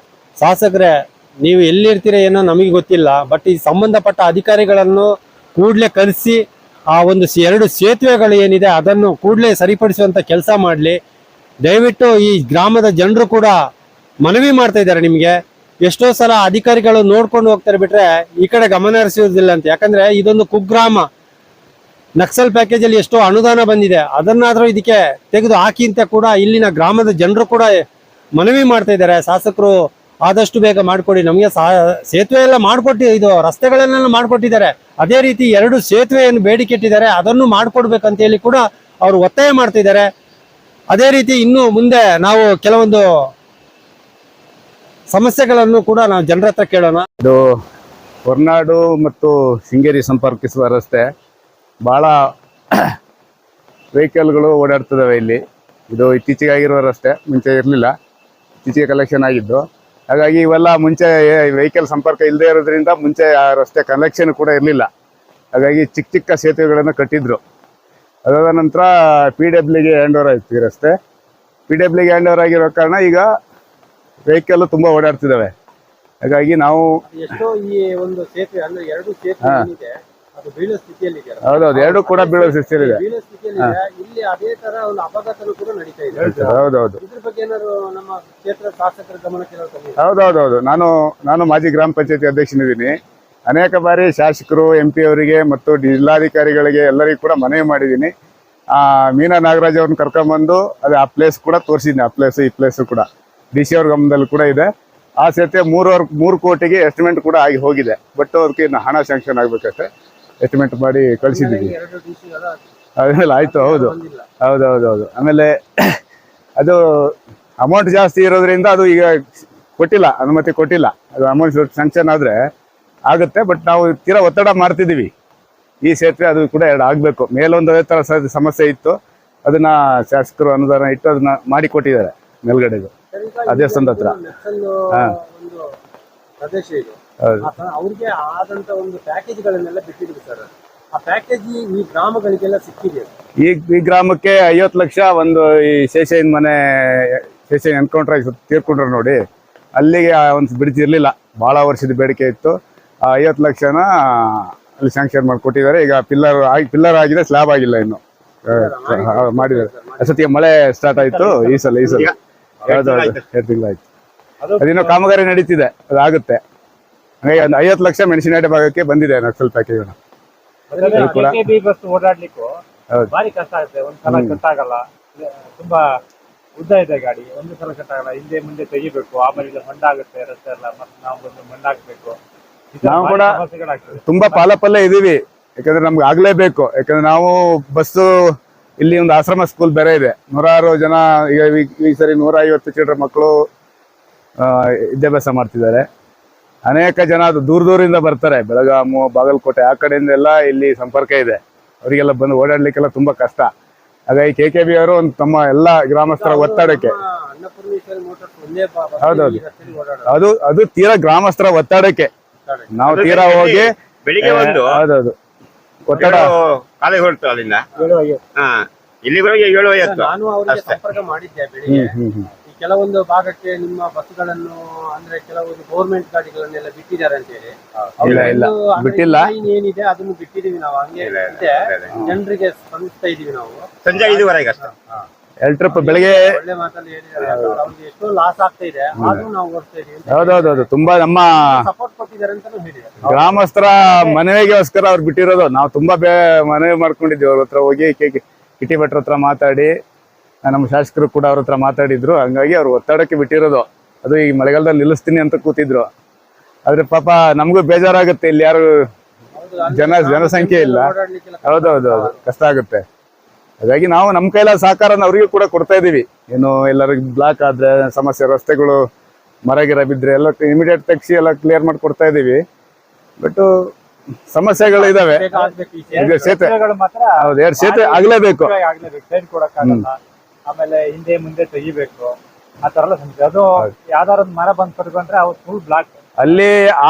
ಶಾಸಕರೇ, ನೀವು ಎಲ್ಲಿರ್ತೀರ ಏನೋ ನಮಗೆ ಗೊತ್ತಿಲ್ಲ, ಬಟ್ ಈ ಸಂಬಂಧಪಟ್ಟ ಅಧಿಕಾರಿಗಳನ್ನು ಕೂಡಲೇ ಕರೆಸಿ ಆ ಒಂದು 2 ಸೇತುವೆಗಳು ಏನಿದೆ ಅದನ್ನು ಕೂಡಲೇ ಸರಿಪಡಿಸುವಂತ ಕೆಲಸ ಮಾಡಲಿ. ದಯವಿಟ್ಟು ಈ ಗ್ರಾಮದ ಜನರು ಕೂಡ ಮನವಿ ಮಾಡ್ತಾ ಇದ್ದಾರೆ ನಿಮಗೆ. ಎಷ್ಟೋ ಸಲ ಅಧಿಕಾರಿಗಳು ನೋಡ್ಕೊಂಡು ಹೋಗ್ತಾರೆ ಬಿಟ್ರೆ ಈ ಕಡೆ ಗಮನ ಹರಿಸುವುದಿಲ್ಲ ಅಂತ. ಯಾಕಂದ್ರೆ ಇದೊಂದು ಕುಗ್ರಾಮ. ನಕ್ಸಲ್ ಪ್ಯಾಕೇಜ್ ಅಲ್ಲಿ ಎಷ್ಟೋ ಅನುದಾನ ಬಂದಿದೆ, ಅದನ್ನಾದ್ರೂ ಇದಕ್ಕೆ ತೆಗೆದು ಹಾಕಿ ಅಂತ ಕೂಡ ಇಲ್ಲಿನ ಗ್ರಾಮದ ಜನರು ಕೂಡ ಮನವಿ ಮಾಡ್ತಾ ಇದ್ದಾರೆ. ಶಾಸಕರು ಆದಷ್ಟು ಬೇಗ ಮಾಡಿಕೊಡಿ. ನಮಗೆ ಸೇತುವೆ ಎಲ್ಲ ಇದು ರಸ್ತೆಗಳನ್ನೆಲ್ಲ ಮಾಡಿಕೊಟ್ಟಿದ್ದಾರೆ. ಅದೇ ರೀತಿ 2 ಸೇತುವೆಯನ್ನು ಬೇಡಿಕೆ ಇಟ್ಟಿದ್ದಾರೆ, ಅದನ್ನು ಮಾಡಿಕೊಡ್ಬೇಕಂತ ಹೇಳಿ ಕೂಡ ಅವರು ಒತ್ತಾಯ ಮಾಡ್ತಿದ್ದಾರೆ. ಅದೇ ರೀತಿ ಇನ್ನು ಮುಂದೆ ನಾವು ಕೆಲವೊಂದು ಸಮಸ್ಯೆಗಳನ್ನು ಕೂಡ ನಾವು ಜನರ ಹತ್ರ ಕೇಳೋಣ. ಇದು ಹೊರನಾಡು ಮತ್ತು ಶೃಂಗೇರಿ ಸಂಪರ್ಕಿಸುವ ರಸ್ತೆ. ಬಹಳ ವೆಹಿಕಲ್ಗಳು ಓಡಾಡ್ತಿದ್ದಾವೆ ಇಲ್ಲಿ. ಇದು ಇತ್ತೀಚೆಗೆ ಆಗಿರುವ ರಸ್ತೆ, ಮುಂಚೆ ಇರಲಿಲ್ಲ, ಇತ್ತೀಚೆಗೆ ಕಲೆಕ್ಷನ್ ಆಗಿದ್ದು. ಹಾಗಾಗಿ ಇವೆಲ್ಲ ಮುಂಚೆ ವೆಹಿಕಲ್ ಸಂಪರ್ಕ ಇಲ್ಲದೆ ಇರೋದ್ರಿಂದ ಮುಂಚೆ ಆ ರಸ್ತೆ ಕನೆಕ್ಷನ್ ಕೂಡ ಇರಲಿಲ್ಲ. ಹಾಗಾಗಿ ಚಿಕ್ಕ ಸೇತುವೆಗಳನ್ನು ಕಟ್ಟಿದ್ರು. ಅದಾದ ನಂತರ PWಗೆ ಹ್ಯಾಂಡ್ ಓವರ್ ಆಯಿತು ಈ ರಸ್ತೆ. PWಗೆ ಹ್ಯಾಂಡ್ ಓವರ್ ಆಗಿರೋ ಕಾರಣ ಈಗ ವೆಹಿಕಲ್ ತುಂಬ ಓಡಾಡ್ತಿದ್ದಾವೆ. ಹಾಗಾಗಿ ನಾವು ಅದು ಎಷ್ಟೋ ಈ ಒಂದು ಸೇತುವೆ ಅಂದ್ರೆ ಎರಡು ಸೇತುವೆ ಏನಿದೆ ಅದು ಬೀಳೋ ಸ್ಥಿತಿಯಲ್ಲಿ ಇದೆ. ಹೌದೌದು ಎರಡು ಕೂಡ ಬೀಳೋ ಸ್ಥಿತಿಯಲ್ಲಿದೆ. ಬೀಳೋ ಸ್ಥಿತಿಯಲ್ಲಿ ಇದೆ. ಇಲ್ಲಿ ಅದೇ ತರ ಒಂದು ಅಪಘಾತನೂ ಕೂಡ ನಡೀತಾ ಇದೆ. ಹೌದೌದು ಇದ್ರ ಬಗ್ಗೆ ಏನಾದ್ರು ನಮ್ಮ ಕ್ಷೇತ್ರ ಶಾಸಕರ ಗಮನಕ್ಕೆ ತಂದಿದ್ದೀರಾ? ಹೌದೌದೌದು ನಾನು ಮಾಜಿ ಗ್ರಾಮ ಪಂಚಾಯತಿ ಅಧ್ಯಕ್ಷನಿದ್ದೀನಿ. ಅನೇಕ ಬಾರಿ ಶಾಸಕರು MP ಅವರಿಗೆ ಮತ್ತು ಜಿಲ್ಲಾಧಿಕಾರಿಗಳಿಗೆ ಎಲ್ಲರಿಗೂ ಕೂಡ ಮನವಿ ಮಾಡಿದ್ದೀನಿ. ಮೀನಾ ನಾಗರಾಜ್ ಅವ್ರನ್ನ ಕರ್ಕೊಂಡ್ಬಂದು ಅದೇ ಆ ಪ್ಲೇಸ್ ಕೂಡ ತೋರಿಸಿದ್ದೀನಿ. ಆ ಪ್ಲೇಸ್ ಈ ಪ್ಲೇಸ್ ಕೂಡ DC ಅವ್ರ ಗಮನದಲ್ಲಿ ಕೂಡ ಇದೆ. ಆ ಸೇತುವೆ 3 ಕೋಟಿಗೆ ಎಸ್ಟಿಮೇಟ್ ಕೂಡ ಆಗಿ ಹೋಗಿದೆ. ಬಟ್ ಅದಕ್ಕೆ ಇನ್ನು ಹಣ ಸ್ಯಾಂಕ್ಷನ್ ಆಗ್ಬೇಕಷ್ಟೇ. ಎಸ್ಟಿಮೇಟ್ ಮಾಡಿ ಕಳಿಸಿದ್ದೀವಿ. ಎರಡು DC ಗಳ ಅದೆಲ್ಲ ಆಯ್ತು. ಹೌದೌದು. ಆಮೇಲೆ ಅದು ಅಮೌಂಟ್ ಜಾಸ್ತಿ ಇರೋದ್ರಿಂದ ಅದು ಈಗ ಅನುಮತಿ ಕೊಟ್ಟಿಲ್ಲ. ಅದು ಅಮೌಂಟ್ ಸ್ಯಾಂಕ್ಷನ್ ಆದ್ರೆ ಆಗುತ್ತೆ. ಬಟ್ ನಾವು ತೀರಾ ಒತ್ತಡ ಮಾಡ್ತಿದ್ದೀವಿ ಈ ಸೇತುವೆ ಅದು ಕೂಡ 2 ಆಗ್ಬೇಕು. ಮೇಲೊಂದು ಅದೇ ತರ ಸಮಸ್ಯೆ ಇತ್ತು, ಅದನ್ನ ಶಾಸಕರು ಅನುದಾನ ಇಟ್ಟು ಅದನ್ನ ಮಾಡಿಕೊಟ್ಟಿದ್ದಾರೆ ಮೇಲ್ಗಡೆದು ದೇವಸ್ಥಾನದ ಹತ್ರ. ಒಂದು ಪ್ರದೇಶ ಇದು. ಹೌದು. ಅವ್ರಿಗೆ ಆದಂತ ಒಂದು ಪ್ಯಾಕೇಜ್ ಗಳನ್ನೆಲ್ಲ ಬಿಟ್ಟಿದ್ರು ಸರ್. ಆ ಪ್ಯಾಕೇಜ್ ಈ ಗ್ರಾಮಗಳಿಗೆಲ್ಲ ಸಿಕ್ಕಿದೆ. ಈ ಗ್ರಾಮಕ್ಕೆ 50 ಲಕ್ಷ ಒಂದು ಈ ಶೇಷಯ್ಯನ ಮನೆ ಎನ್ಕೌಂಟರ್ ಆಗಿ ತೀರ್ಕೊಂಡ್ರು ನೋಡಿ, ಅಲ್ಲಿಗೆ ಒಂದು ಬ್ರಿಡ್ಜ್ ಇರ್ಲಿಲ್ಲ, ಬಹಳ ವರ್ಷದ ಬೇಡಿಕೆ ಇತ್ತು. ಆ 50 ಲಕ್ಷನ ಅಲ್ಲಿ ಸ್ಯಾಂಕ್ಷನ್ ಮಾಡಿಕೊಟ್ಟಿದ್ದಾರೆ. ಈಗ ಪಿಲ್ಲರ್ ಆಗಿದೆ, ಸ್ಲ್ಯಾಬ್ ಆಗಿಲ್ಲ ಇನ್ನು. ಮಾಡಿದ್ದಾರೆ. ಅಷ್ಟೊತ್ತಿಗೆ ಮಳೆ ಸ್ಟಾರ್ಟ್ ಆಯ್ತು. ಈ ಸಲ 2 ತಿಂಗಳಾಯ್ತು. ಅದಿನ್ನೂ ಕಾಮಗಾರಿ ನಡೀತಿದೆ, ಅದಾಗುತ್ತೆ. ಹಾಗಾಗಿ ಒಂದು 50 ಲಕ್ಷ ಮೆಣಸಿನಕಾಯಿ ಭಾಗಕ್ಕೆ ಬಂದಿದೆ ನಕ್ಸಲ್ ಪ್ಯಾಕೇಜ್. ಬಸ್ ಓಡಾಡ್ಲಿಕ್ಕೂ ಭಾರಿ ಕಷ್ಟ ಆಗುತ್ತೆ. ಒಂದ್ಸಲ ಕಟ್ ಆಗಲ್ಲ, ತುಂಬಾ ಉದ್ದ ಇದೆ ಗಾಡಿ, ಒಂದು ಸಲ ಕಟ್ ಆಗಲ್ಲ. ಹಿಂದೆ ಮುಂದೆ ತೆಗಿಬೇಕು, ಆಮೇಲೆ ಮಣ್ಣಾಗುತ್ತೆ ರಸ್ತೆ ಎಲ್ಲ, ಮತ್ತೆ ನಾವು ಬಂದು ಮಣ್ಣಾಕ್ಬೇಕು. ನಾವು ಕೂಡ ತುಂಬಾ ಪಾಲಪಲ್ಲೇ ಇದೀವಿ, ಯಾಕಂದ್ರೆ ನಮ್ಗೆ ಆಗ್ಲೇಬೇಕು. ಯಾಕಂದ್ರೆ ನಾವು ಬಸ್ಸು ಇಲ್ಲಿ ಒಂದು ಆಶ್ರಮ ಸ್ಕೂಲ್ ಬೇರೆ ಇದೆ. 106 ಜನ ಈಗ ಈ ಸರಿ 150 ಚಿಲ್ಡ್ರನ್ ಮಕ್ಕಳು ವಿದ್ಯಾಭ್ಯಾಸ ಮಾಡ್ತಿದ್ದಾರೆ. ಅನೇಕ ಜನ ಅದು ದೂರದಿಂದ ಬರ್ತಾರೆ, ಬೆಳಗಾಮು, ಬಾಗಲಕೋಟೆ ಆ ಕಡೆಯಿಂದ ಎಲ್ಲ ಇಲ್ಲಿ ಸಂಪರ್ಕ ಇದೆ. ಅವರಿಗೆಲ್ಲ ಬಂದು ಓಡಾಡ್ಲಿಕ್ಕೆಲ್ಲ ತುಂಬಾ ಕಷ್ಟ. ಹಾಗಾಗಿ KKB ಅವರು ಒಂದು ತಮ್ಮ ಎಲ್ಲಾ ಗ್ರಾಮಸ್ಥರ ಒತ್ತಡಕ್ಕೆ, ಅದು ತೀರಾ ಗ್ರಾಮಸ್ಥರ ಒತ್ತಡಕ್ಕೆ ನಾವು ತೀರಾ ಹೋಗಿ ಬೆಳಿಗ್ಗೆ ಒಂದು ಹೌದೌದು ಒತ್ತಡ ಕಾಲೇಜ್ ಹೊರಟು ಅಲ್ಲಿಂದ ಇಲ್ಲಿವರೆಗೆ 7:50. ನಾನು ಅವರಿಗೆ ಸಂಪರ್ಕ ಮಾಡಿದ್ದೆ ಬೆಳಿಗ್ಗೆ. ಈ ಕೆಲವೊಂದು ಭಾಗಕ್ಕೆ ನಿಮ್ಮ ಬಸ್ಗಳನ್ನು ಅಂದ್ರೆ ಕೆಲವೊಂದು ಗೌರ್ಮೆಂಟ್ ಗಾಡಿಗಳನ್ನೆಲ್ಲ ಬಿಟ್ಟಿದ್ದಾರೆ ಅಂತ ಹೇಳಿ. ಇಲ್ಲ ಬಿಟ್ಟಿಲ್ಲ, ಏನಿದೆ ಅದನ್ನು ಬಿಟ್ಟಿದೀವಿ ನಾವು. ಹಂಗೆ ಇದೆ, ಜನರಿಗೆ ಸ್ಪಂದಿಸ್ತಾ ಇದೀವಿ ನಾವು. ಸಂಜೆ 5:15 ಅಷ್ಟೇ. 2 ಟ್ರಿಪ್ ಬೆಳಗ್ಗೆ ಒಳ್ಳೆ ಮಾತಲ್ಲಿ ಹೇಳಿದ್ದಾರೆ. ಅವ್ರಿಗೆ ಎಷ್ಟೋ ಲಾಸ್ ಆಗ್ತಾ ಇದೆ, ಆದ್ರೂ ನಾವು ಓಡಿಸ್ತಾ ಇದೀವಿ. ಹೌದೌದು ತುಂಬಾ ನಮ್ಮ ಸಪೋರ್ಟ್ ಕೊಟ್ಟಿದ್ದಾರೆ ಅಂತಾನು ಹೇಳಿದ್ದಾರೆ. ಗ್ರಾಮಸ್ಥರ ಮನೆಗೋಸ್ಕರ ಅವ್ರು ಬಿಟ್ಟಿರೋದು. ನಾವು ತುಂಬಾ ಮನವಿ ಮಾಡ್ಕೊಂಡಿದ್ದೀವಿ ಅವ್ರ ಹತ್ರ ಹೋಗಿ, ಕಿಟಿ ಭಟ್ರ ಹತ್ರ ಮಾತಾಡಿ, ನಮ್ಮ ಶಾಸಕರು ಕೂಡ ಅವ್ರ ಹತ್ರ ಮಾತಾಡಿದ್ರು. ಹಂಗಾಗಿ ಅವ್ರು ಒತ್ತಡಕ್ಕೆ ಬಿಟ್ಟಿರೋದು. ಅದು ಈ ಮಳೆಗಾಲದಲ್ಲಿ ನಿಲ್ಲಿಸ್ತೀನಿ ಅಂತ ಕೂತಿದ್ರು. ಆದ್ರೆ ಪಾಪ ನಮಗೂ ಬೇಜಾರಾಗುತ್ತೆ, ಇಲ್ಲಿ ಯಾರು ಜನಸಂಖ್ಯೆ ಇಲ್ಲ. ಹೌದೌದು ಕಷ್ಟ ಆಗುತ್ತೆ. ಹಾಗಾಗಿ ನಾವು ನಮ್ಮ ಕೈಲ ಸಹಕಾರನ ಅವ್ರಿಗೂ ಕೂಡ ಕೊಡ್ತಾ ಇದೀವಿ. ಏನು ಎಲ್ಲರಿಗೂ ಬ್ಲಾಕ್ ಆದ್ರೆ ಸಮಸ್ಯೆ, ರಸ್ತೆಗಳು ಮರ ಗಿರ ಬಿದ್ರೆ ಎಲ್ಲ ಇಮಿಡಿಯೇಟ್ ತೆಗ್ಸಿ ಎಲ್ಲ ಕ್ಲಿಯರ್ ಮಾಡಿ ಕೊಡ್ತಾ ಇದೀವಿ. ಬಟ್ ಸಮಸ್ಯೆಗಳು ಇದಾವೆ. ಸೇತುವೆ ಹೌದು, 2 ಸೇತುವೆ ಆಗ್ಲೇಬೇಕು. ಸೈಡ್ ಕೊಡಕ್ಕಾಗಲ್ಲ, ಆಮೇಲೆ ಹಿಂದೆ ಮುಂದೆ ತೆಗಿಬೇಕು, ಆ ತರ ಎಲ್ಲ ಸಮಸ್ಯೆ. ಅದು ಯಾವ್ದಾರ ಒಂದು ಮರ ಬಂದ್ ಕಟ್ಕೊಂಡ್ರೆ ಅವ್ರು ಫುಲ್ ಬ್ಲಾಕ್. ಅಲ್ಲಿ ಆ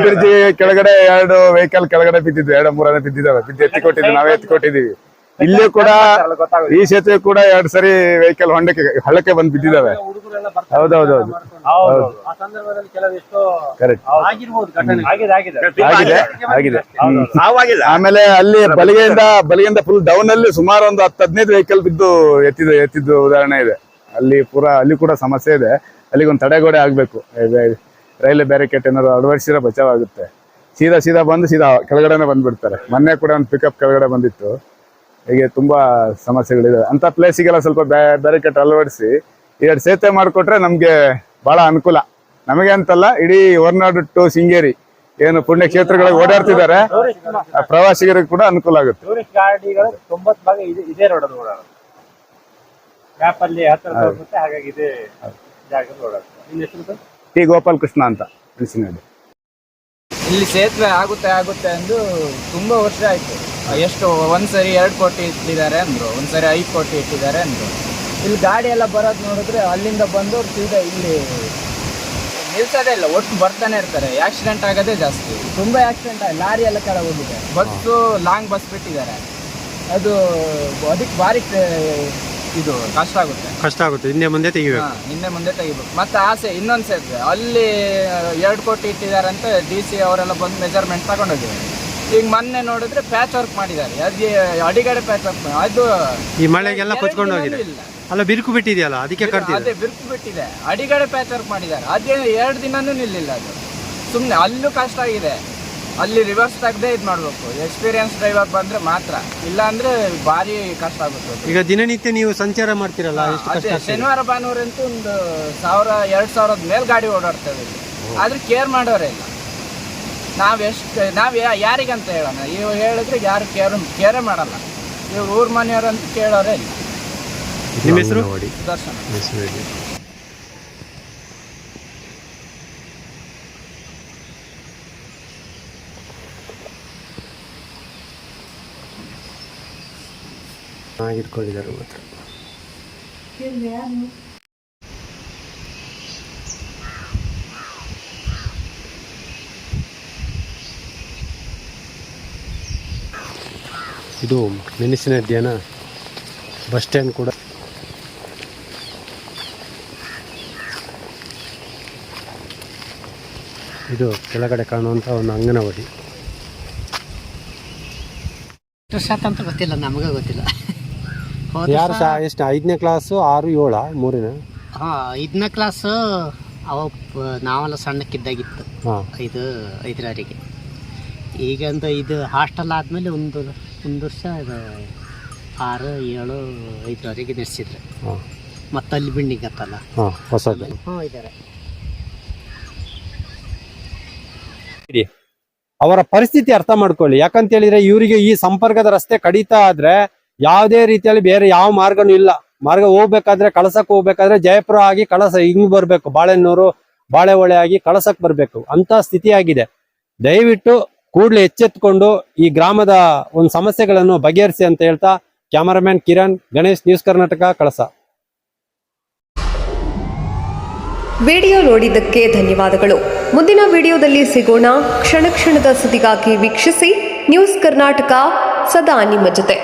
ಬ್ರಿಡ್ಜ್ ಕೆಳಗಡೆ 2 ವೆಹಿಕಲ್ ಕೆಳಗಡೆ ಬಿದ್ದಿದ್ವು, 2-3 ಬಿದ್ದಿದ್ದಾವೆ. ಎತ್ತಿಕೊಟ್ಟಿದ್ವಿ, ನಾವೇ ಎತ್ತಿಕೊಟ್ಟಿದೀವಿ. ಇಲ್ಲಿ ಕೂಡ ಈ ಸೇತುವೆ ಕೂಡ 2 ಸರಿ ವೆಹಿಕಲ್ ಹಳ್ಳಕ್ಕೆ ಬಂದು ಬಿದ್ದಿದ್ದಾವೆ. ಹೌದೌದು ಆಮೇಲೆ ಅಲ್ಲಿ ಬಲಿಗೆಯಿಂದ ಫುಲ್ ಡೌನ್ ಅಲ್ಲಿ ಸುಮಾರು ಒಂದು 10-15 ವೆಹಿಕಲ್ ಬಿದ್ದು ಎತ್ತಿದ್ದು ಉದಾಹರಣೆ ಇದೆ. ಅಲ್ಲಿ ಕೂಡ ಸಮಸ್ಯೆ ಇದೆ. ಅಲ್ಲಿಗೆ ಒಂದು ತಡೆಗೋಡೆ ಆಗ್ಬೇಕು. ರೈಲ್ವೆ ಬ್ಯಾರಿಕೇಡ್ ಏನಾದ್ರು ಅಳವಡಿಸಿದ್ರೆ ಬಚಾವಾಗುತ್ತೆ. ಸೀದಾ ಬಂದು ಸೀದಾ ಕೆಳಗಡೆನೆ ಬಂದ್ಬಿಡ್ತಾರೆ. ಮೊನ್ನೆ ಕೂಡ ಒಂದು ಪಿಕಪ್ ಕೆಳಗಡೆ ಬಂದಿತ್ತು. ಹೀಗೆ ತುಂಬಾ ಸಮಸ್ಯೆಗಳಿದೆ. ಅಂತ ಪ್ಲೇಸಿಗೆಲ್ಲ ಸ್ವಲ್ಪ ಬ್ಯಾರಿಕೇಡ್ ಅಳವಡಿಸಿ 2 ಸೇತುವೆ ಮಾಡಿಕೊಟ್ರೆ ನಮ್ಗೆ ಬಹಳ ಅನುಕೂಲ. ನಮಗೆ ಅಂತಲ್ಲ, ಇಡೀ ಹೊರನಾಡು ಟು ಶೃಂಗೇರಿ ಏನು ಪುಣ್ಯ ಕ್ಷೇತ್ರಗಳಿಗೆ ಓಡಾಡ್ತಿದ್ದಾರೆ, ಪ್ರವಾಸಿಗರಿಗೆ ಕೂಡ ಅನುಕೂಲ ಆಗುತ್ತೆ. ಟೂರಿಸ್ಟ್ ಗಾಡಿಗಳು 90 ಭಾಗ ಇದೇ ರೋಡ್ ಅಲ್ಲಿ ಓಡಾಡೋದು. ಮ್ಯಾಪ್ ಅಲ್ಲಿ ಹತ್ತಿರ, ಹಾಗಾಗಿ ಇದೇ ಜಾಗದಲ್ಲಿ ಓಡಾಡ್ತಾರೆ. ಟಿ ಗೋಪಾಲ್ ಕೃಷ್ಣ ಅಂತ ಮೆಣಸಿನಹಳ್ಳಿ. ಇಲ್ಲಿ ಸೇತುವೆ ಆಗುತ್ತೆ ಅಂದು ತುಂಬಾ ವರ್ಷ ಆಯ್ತು. ಎಷ್ಟು ಒಂದ್ಸರಿ 2 ಕೋಟಿ ಇಟ್ಟಿದ್ದಾರೆ ಅಂದ್ರು, ಒಂದ್ಸರಿ 5 ಕೋಟಿ ಇಟ್ಟಿದ್ದಾರೆ ಅಂದ್ರು. ಇಲ್ಲಿ ಗಾಡಿ ಎಲ್ಲ ಬರೋದು ನೋಡಿದ್ರೆ ಅಲ್ಲಿಂದ ಬಂದವ್ರು ಸೀದಾ ಇಲ್ಲಿ ನಿಲ್ಸೋದೇ ಇಲ್ಲ, ಒಟ್ಟು ಬರ್ತಾನೆ ಇರ್ತಾರೆ. ಆಕ್ಸಿಡೆಂಟ್ ಆಗೋದೇ ಜಾಸ್ತಿ, ತುಂಬಾ ಆಕ್ಸಿಡೆಂಟ್ ಆಗಿ ಲಾರಿ ಎಲ್ಲ ಕೆಳಗೆ ಹೋಗಿದೆ. ಬಸ್ಸು ಲಾಂಗ್ ಬಸ್ ಬಿಟ್ಟಿದ್ದಾರೆ, ಅದು ಅದಕ್ಕೆ ಭಾರಿ ಇದು ಕಷ್ಟ ಆಗುತ್ತೆ. ಕಷ್ಟ ಆಗುತ್ತೆ, ಹಿಂದೆ ಮುಂದೆ ತೆಗಿಬೇಕು. ಹಿಂದೆ ಮುಂದೆ ತೆಗಿಬೇಕು. ಮತ್ತೆ ಆಸೆ ಇನ್ನೊಂದು ಸೇತುವೆ ಅಲ್ಲಿ 2 ಕೋಟಿ ಇಟ್ಟಿದ್ದಾರೆ ಅಂತ DC ಅವರೆಲ್ಲ ಬಂದು ಮೆಜರ್ಮೆಂಟ್ ತಗೊಂಡೋಗಿದ್ದಾರೆ. ಈಗ ಮೊನ್ನೆ ನೋಡಿದ್ರೆ ಪ್ಯಾಚ್ ವರ್ಕ್ ಮಾಡಿದ್ದಾರೆ, ಅದು ಅಡಿಗಡೆ ಪ್ಯಾಚ್ ವರ್ಕ್. ಅದು ಈ ಮಳೆಗೆಲ್ಲ ಕೊಚ್ಕೊಂಡು ಹೋಗಿದೆ. ಅಲ್ಲ ಬಿರುಕು ಬಿಟ್ಟಿದೆಯಲ್ಲ, ಅದಕ್ಕೆ ಕಟ್ತಿದೆ. ಅದೇ ಬಿರುಕು ಬಿಟ್ಟಿದೆ, ಅಡಿಗಡೆ ಪ್ಯಾಚ್ ವರ್ಕ್ ಮಾಡಿದ್ದಾರೆ. ಅದೇ 2 ದಿನನೂ ನಿಲ್ಲಿಲ್ಲ. ಅದು ಸುಮ್ಮನೆ ಅಲ್ಲೂ ಕಷ್ಟ ಆಗಿದೆ. ಅಲ್ಲಿ ರಿವರ್ಸ್ ತೆಗ್ದೇ ಇದು ಮಾಡಬೇಕು, ಎಕ್ಸ್ಪೀರಿಯನ್ಸ್ ಡ್ರೈವರ್ ಬಂದ್ರೆ ಮಾತ್ರ, ಇಲ್ಲ ಅಂದ್ರೆ ಭಾರಿ ಕಷ್ಟ ಆಗುತ್ತೆ. ಈಗ ದಿನನಿತ್ಯ ನೀವು ಸಂಚಾರ ಮಾಡ್ತಿರಲ್ಲ, ಎಷ್ಟು ಕಷ್ಟ ಅದೇ ಆಗ್ತದೆ? ಶನಿವಾರ ಭಾನುವಾರ ಅಂತೂ ಒಂದು 1000-2000 ಮೇಲೆ ಗಾಡಿ ಓಡಾಡ್ತೇವೆ ಇಲ್ಲಿ. ಆದ್ರೆ ಕೇರ್ ಮಾಡೋರೇ ಇಲ್ಲ. ನಾವು ಯಾರಿಗಂತ ಹೇಳೋಣ? ಇವು ಹೇಳಿದ್ರೆ ಯಾರು ಕೇರೇ ಮಾಡಲ್ಲ. ಇವ್ರು ಊರ್ ಮನೆಯವರಂತೂ ಕೇಳೋರೇ ಇಲ್ಲ. ನಿಮ್ಮ ಹೆಸರು? ದರ್ಶನ. ಇಟ್ಕೊಂಡಿದ್ದಾರೆ ಮಾತ್ರ. ಇದು ಮೆಣಸಿನ ಅಡ್ಡಿಯನ ಬಸ್ ಸ್ಟ್ಯಾಂಡ್ ಕೂಡ. ಇದು ಕೆಳಗಡೆ ಕಾಣುವಂಥ ಒಂದು ಅಂಗನವಾಡಿ. ಅಂತ ಗೊತ್ತಿಲ್ಲ, ನಮಗೆ ಗೊತ್ತಿಲ್ಲ. ಯಾರು ಎಷ್ಟು 5ನೇ ಕ್ಲಾಸು 6, 7, 3ನೇ? 5ನೇ ಕ್ಲಾಸ್ ನಾವೆಲ್ಲ ಸಣ್ಣಕ್ಕಿದ್ದಾಗಿತ್ತು. 5ರವರೆಗೆ. ಈಗಂದು ಇದು ಹಾಸ್ಟೆಲ್ ಆದಮೇಲೆ ಒಂದು ವರ್ಷ ಇದು 6, 7, 5ರವರೆಗೆ ನಡೆಸಿದ್ರು. ಮತ್ತು ಅಲ್ಲಿ ಬಿಲ್ಡಿಂಗ್ ಅತ್ತಲ್ಲ ಹೊಸದು. ಇದ್ದಾರೆ. ಅವರ ಪರಿಸ್ಥಿತಿ ಅರ್ಥ ಮಾಡ್ಕೊಳ್ಳಿ. ಯಾಕಂತ ಹೇಳಿದ್ರೆ ಇವರಿಗೆ ಈ ಸಂಪರ್ಕದ ರಸ್ತೆ ಕಡಿತ ಆದ್ರೆ ಯಾವುದೇ ರೀತಿಯಲ್ಲಿ ಬೇರೆ ಯಾವ ಮಾರ್ಗನೂ ಇಲ್ಲ. ಮಾರ್ಗ ಹೋಗ್ಬೇಕಾದ್ರೆ, ಕಳಸಕ್ಕೆ ಹೋಗ್ಬೇಕಾದ್ರೆ ಜಯಪುರ ಆಗಿ ಕಳಸ ಹಿಂಗ್ ಬರ್ಬೇಕು, ಬಾಳೆಹೊನ್ನೂರು ಬಾಳೆಹೊಳೆ ಆಗಿ ಕಳಸಕ್ಕೆ ಬರ್ಬೇಕು ಅಂತ ಸ್ಥಿತಿ ಆಗಿದೆ. ದಯವಿಟ್ಟು ಕೂಡಲೇ ಎಚ್ಚೆತ್ಕೊಂಡು ಈ ಗ್ರಾಮದ ಒಂದು ಸಮಸ್ಯೆಗಳನ್ನು ಬಗೆಹರಿಸಿ ಅಂತ ಹೇಳ್ತಾ, ಕ್ಯಾಮರಾಮ್ಯಾನ್ ಕಿರಣ್, ಗಣೇಶ್, ನ್ಯೂಸ್ ಕರ್ನಾಟಕ, ಕಳಸ. ವಿಡಿಯೋ ನೋಡಿದ್ದಕ್ಕೆ ಧನ್ಯವಾದಗಳು. ಮುಂದಿನ ವಿಡಿಯೋದಲ್ಲಿ ಸಿಗೋಣ. ಕ್ಷಣ ಕ್ಷಣದ ಸುದ್ದಿಗಾಗಿ ವೀಕ್ಷಿಸಿ ನ್ಯೂಸ್ ಕರ್ನಾಟಕ, ಸದಾ ನಿಮ್ಮ ಜೊತೆ.